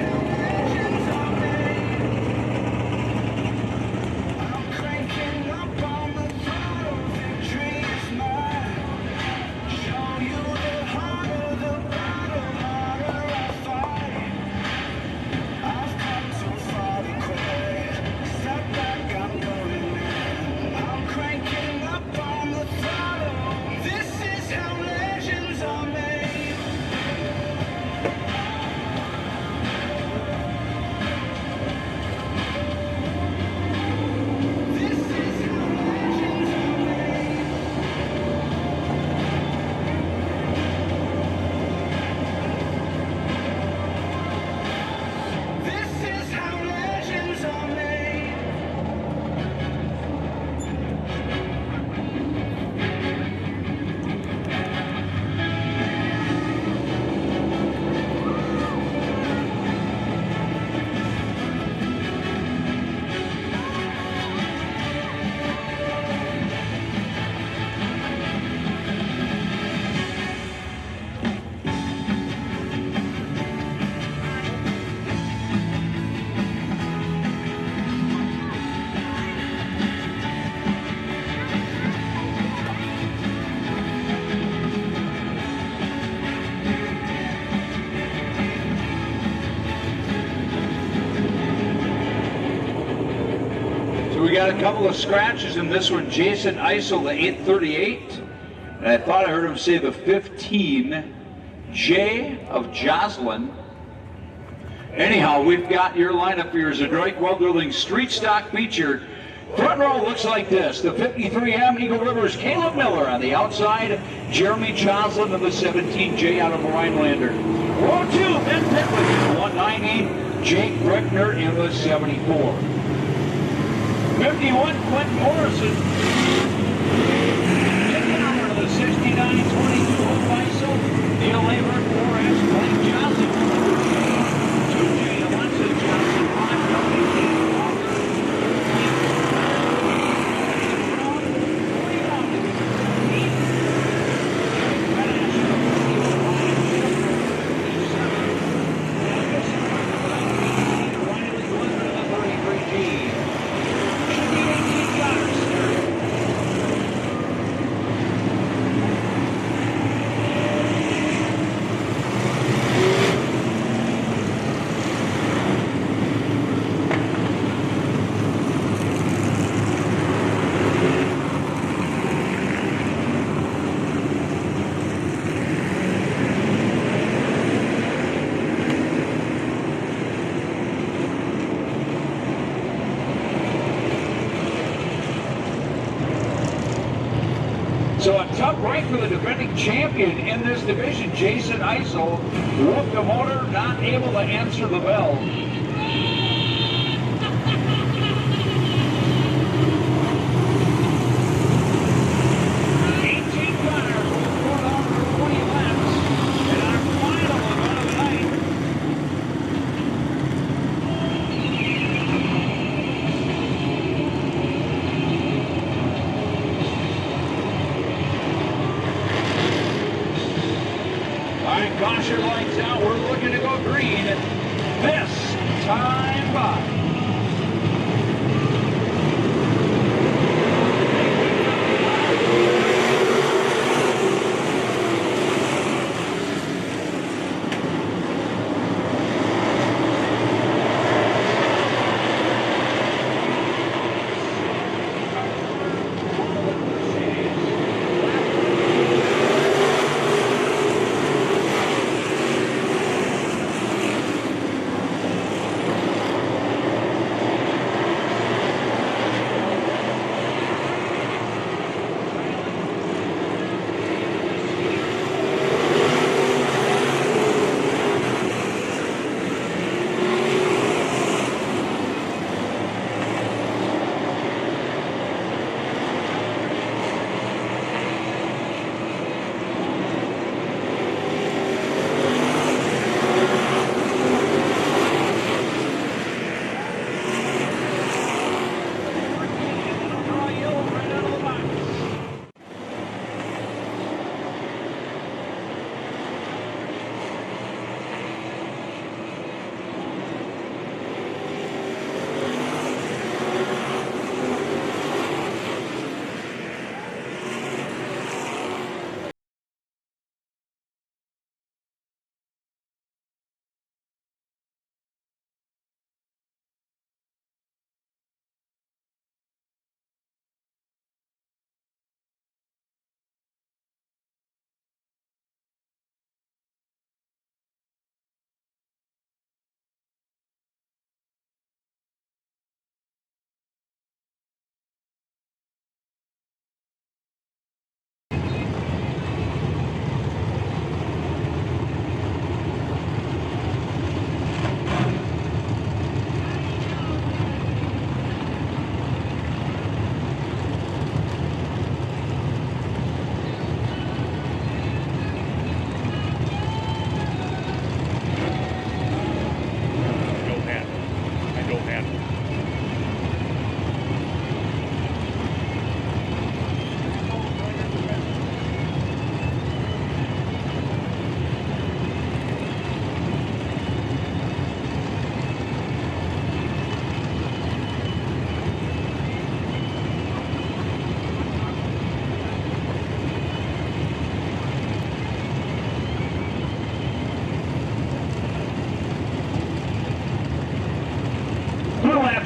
We got a couple of scratches in this one. Jason Eisel, the 838. And I thought I heard him say the 15. Jay of Joslin. Anyhow, we've got your lineup here as a Drake Weldering Street Stock feature. Front row looks like this. The 53M Eagle River's Caleb Miller on the outside. Jeremy Joslin of the 17, Jay out of Rhinelander. Row 2, Ben Pittman, 190. Jake Breckner in the 74. 51, Quentin Morrison. Taking over to the 69, 22, Weisel. Neil Labor, 4S, Blake Johnson. 2J, Alonzo Johnson, 5, So a tough break for the defending champion in this division, Jason Eisel. Whooped the motor, not able to answer the bell. Caution lights out, we're looking to go green this time by.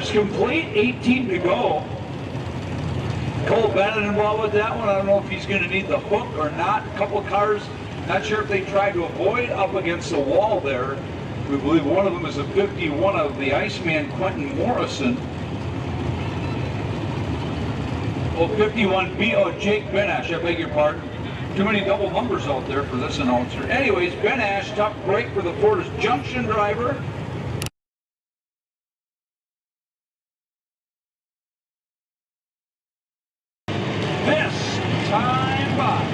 laps complete, 18 to go. Cole Bennett involved with that one. I don't know if he's going to need the hook or not. A couple of cars, not sure if they tried to avoid up against the wall there. We believe one of them is a 51 of the Iceman, Quentin Morrison. Oh, 51B, oh, Jake Benash, I beg your pardon. Too many double numbers out there for this announcer. Anyways, Benash, tough break for the Fortis Junction driver. This time by.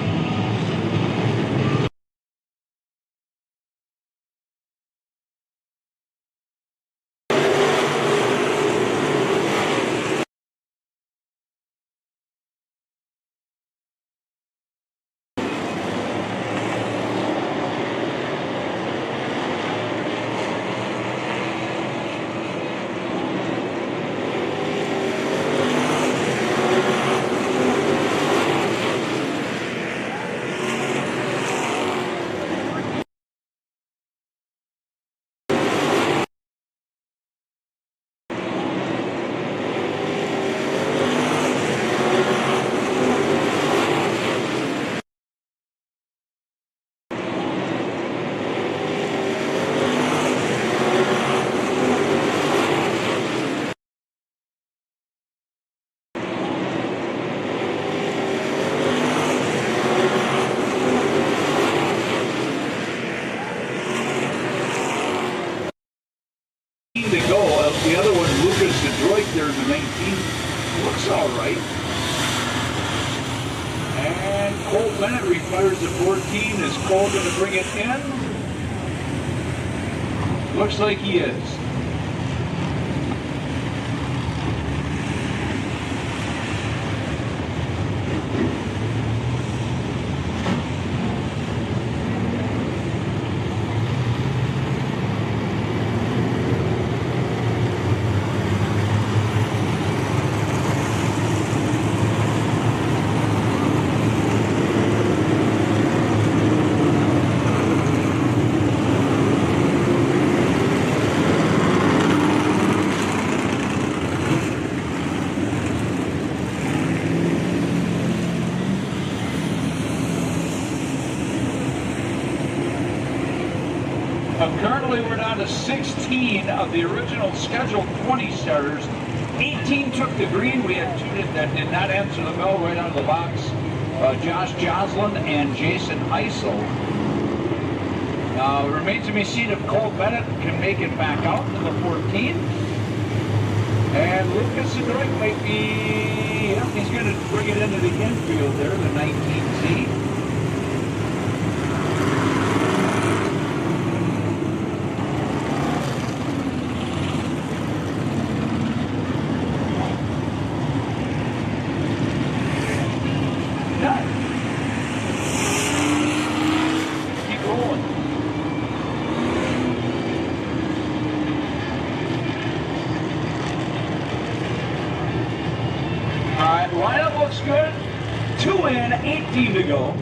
To go. The other one, Lucas Detroit, there's a 19. Looks all right. And Cole Bennett retires the 14. Is Cole going to bring it in? Looks like he is. Currently, we're down to 16 of the original scheduled 20 starters. 18 took the green. We had two that did not answer the bell right out of the box. Josh Joslin and Jason Heisel. It remains to be seen if Cole Bennett can make it back out to the 14. And Lucas Detroit might be, he's going to bring it into the infield there, the 19Z. Lineup looks good. 2 in, 18 to go.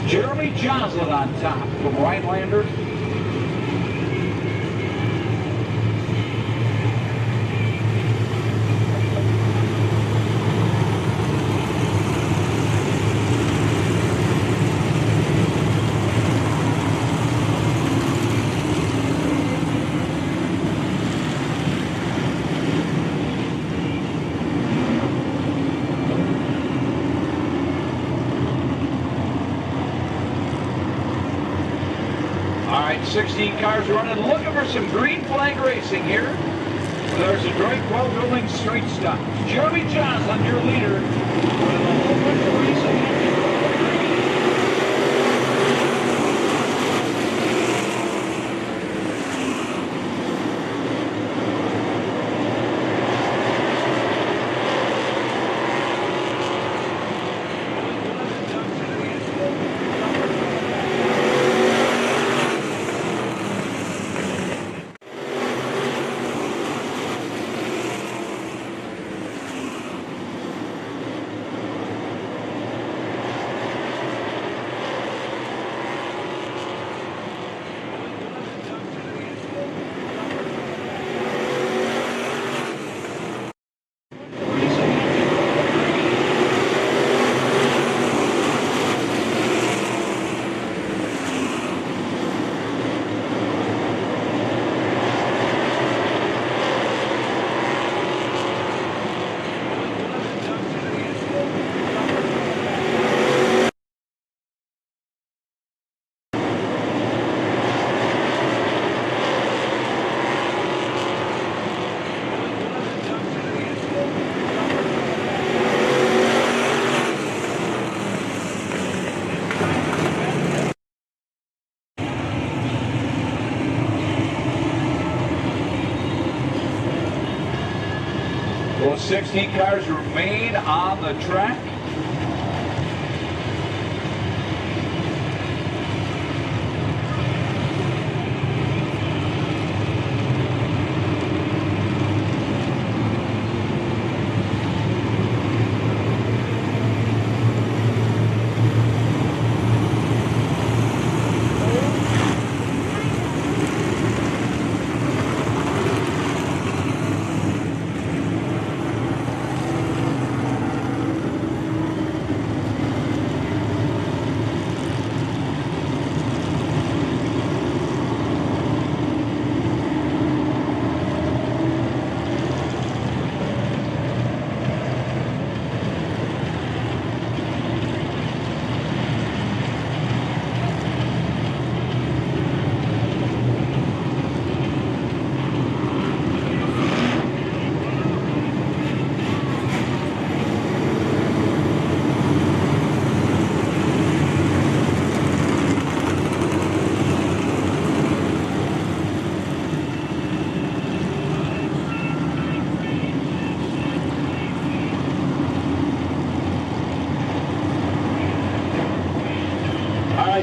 Jeremy Joslin on top from Rhinelander. All right, 16 cars running, looking for some green flag racing here. There's a Drake Well Building straight stop. Jeremy Joslin, your leader, with a whole bunch of racing. So 16 cars remain on the track.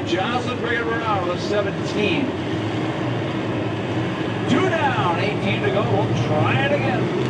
Johnson bring it around with 17. 2 down, 18 to go. We'll try it again.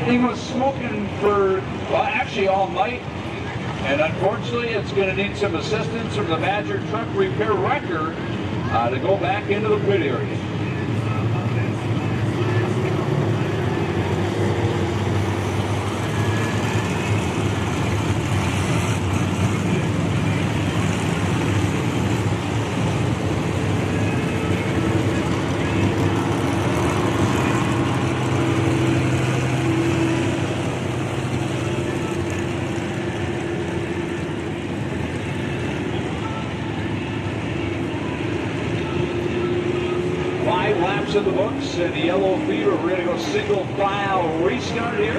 Thing was smoking for, well, actually all night, and unfortunately it's going to need some assistance from the Badger Truck Repair Wrecker to go back into the pit area. Laps in the books, and the yellow fever ready to go single file restart here.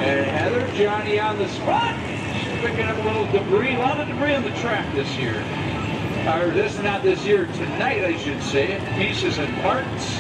And Heather, Johnny on the spot. She's picking up a little debris, a lot of debris on the track this year. Or not this year, tonight I should say. Pieces and parts.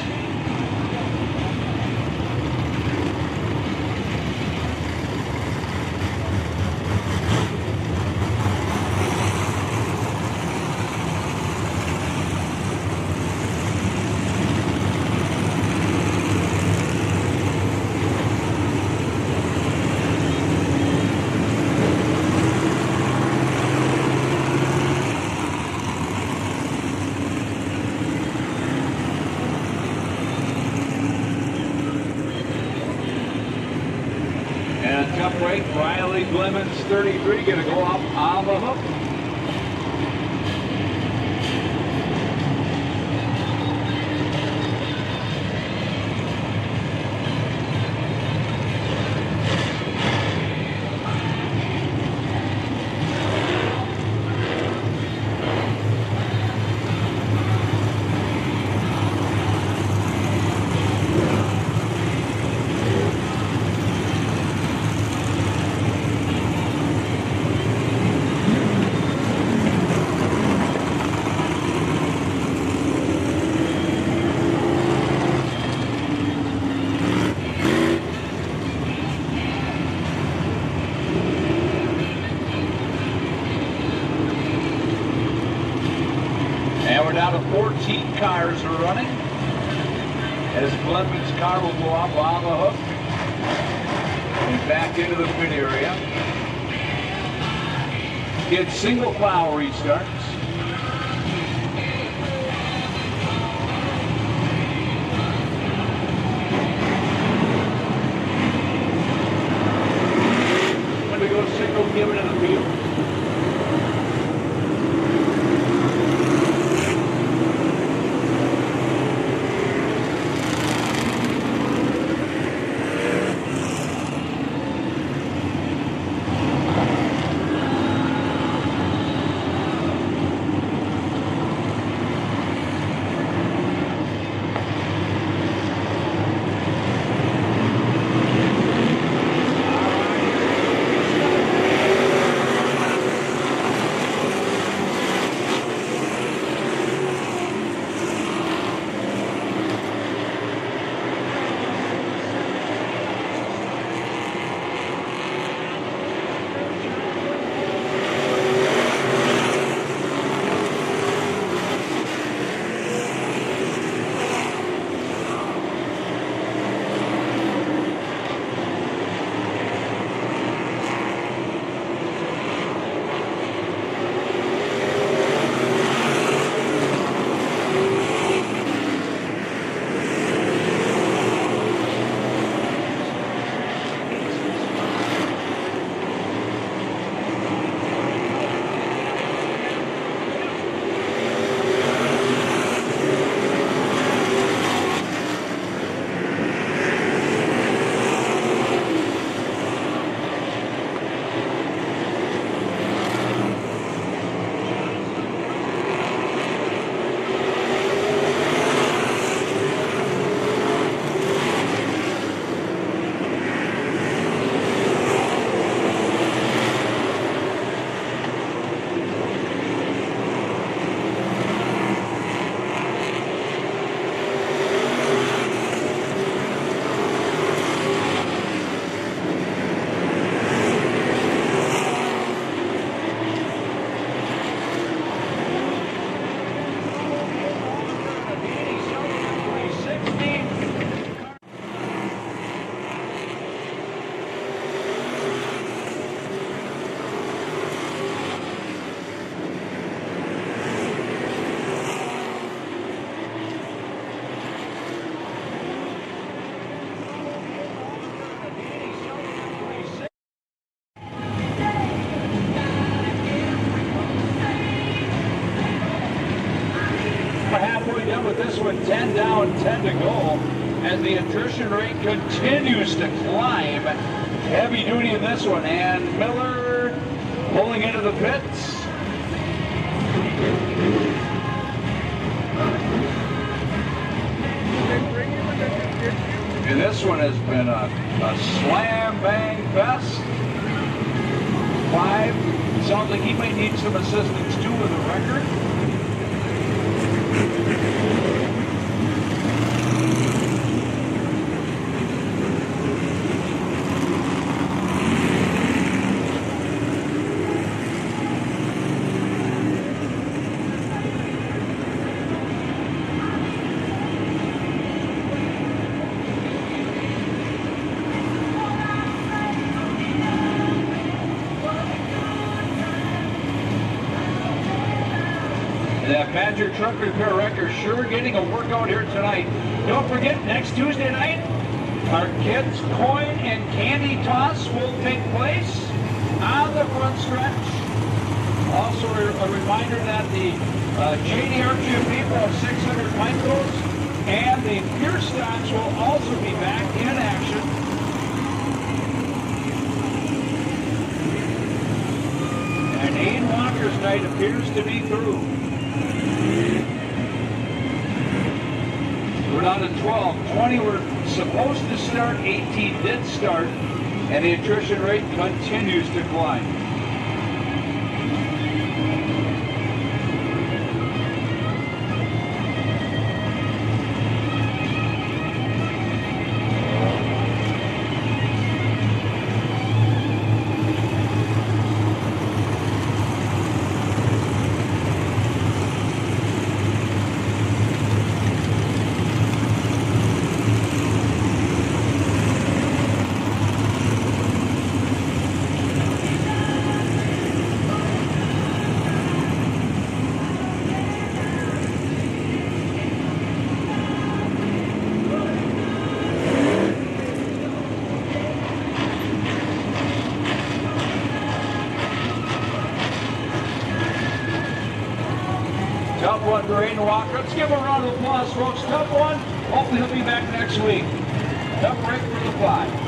Top right, Riley Clemens, 33, going to go up on the hook. down to 14 cars are running. As Clemens' car will go off on the hook and back into the pit area. Get single plow restarts. When we go single, give it to the field. We're halfway done with this one, 10 down, 10 to go, as the attrition rate continues to climb. Heavy duty in this one, and Miller pulling into the pits. And this one has been a slam bang fest. 5. Sounds like he might need some assistance too with the record. That Badger Truck Repair Wrecker sure getting a workout here tonight. Don't forget, next Tuesday night, our kids' coin and candy toss will take place on the front stretch. Also a reminder that the JD Archery people of 600 micros and the Pierce stocks will also be back in action. And Aid Walker's night appears to be through. We're down to 12. 20 were supposed to start, 18 did start, and the attrition rate continues to climb. Tough one for Aiden Walker. Let's give him a round of applause, folks. Tough one. Hopefully he'll be back next week. Tough break for the fly.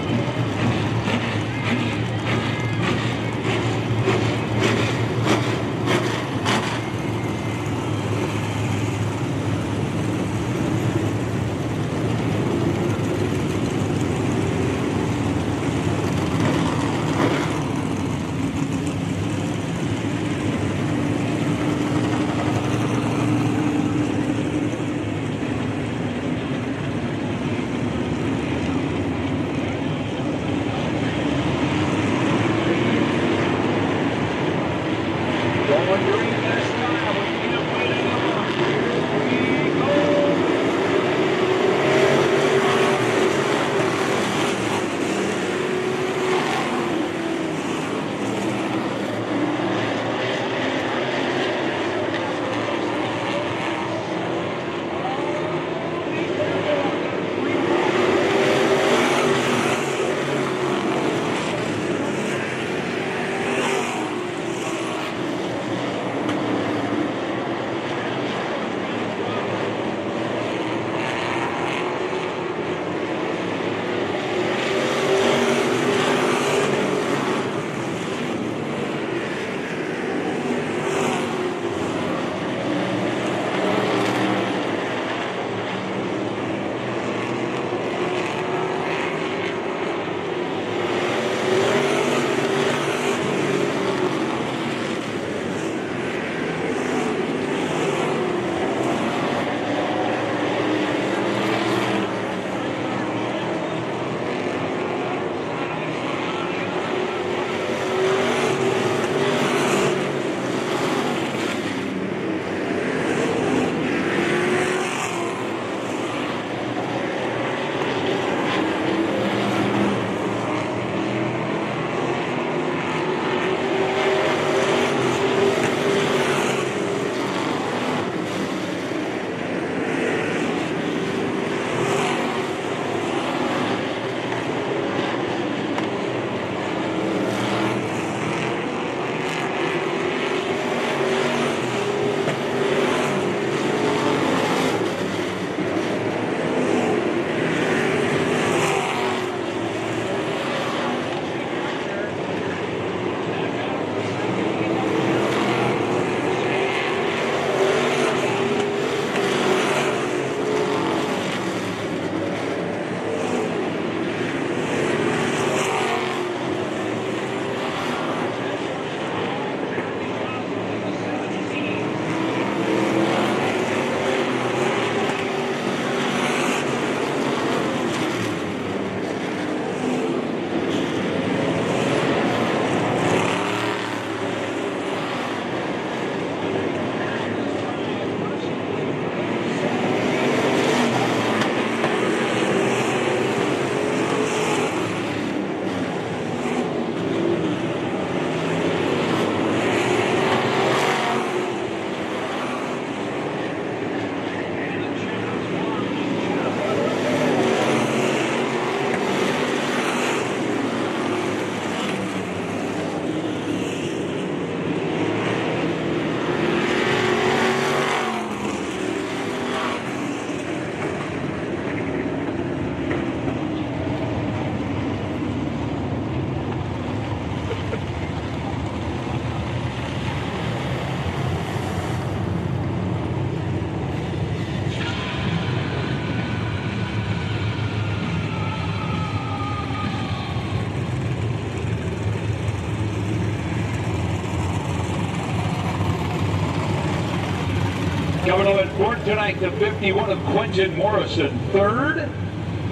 Coming up at fourth tonight, the 51 of Quentin Morrison. Third,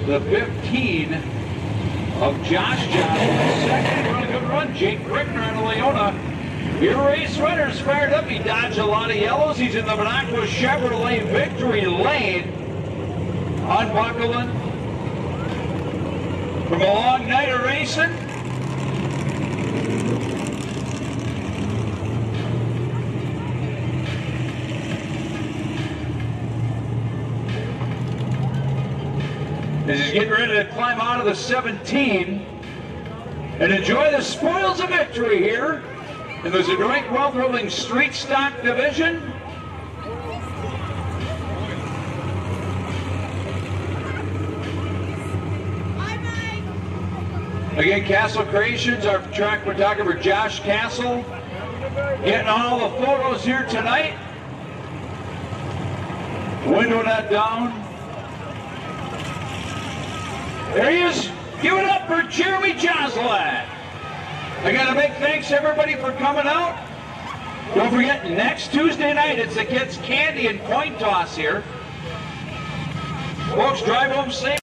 the 15 of Josh Johnson. Second, really good run, Jake Rickner out of Leona. Your race runner's fired up. He dodged a lot of yellows. He's in the Minocqua Chevrolet victory lane. Unbuckling from a long night of racing. As he's getting ready to climb out of the 17 and enjoy the spoils of victory here in the Zedroink Wealth Rolling Street Stock Division. Again, Castle Creations, our track photographer Josh Castle, getting all the photos here tonight. Window that down. There he is. Give it up for Jeremy Joslin. Again, a big thanks to everybody for coming out. Don't forget, next Tuesday night, it's the kids' candy and coin toss here. Folks, drive home safe.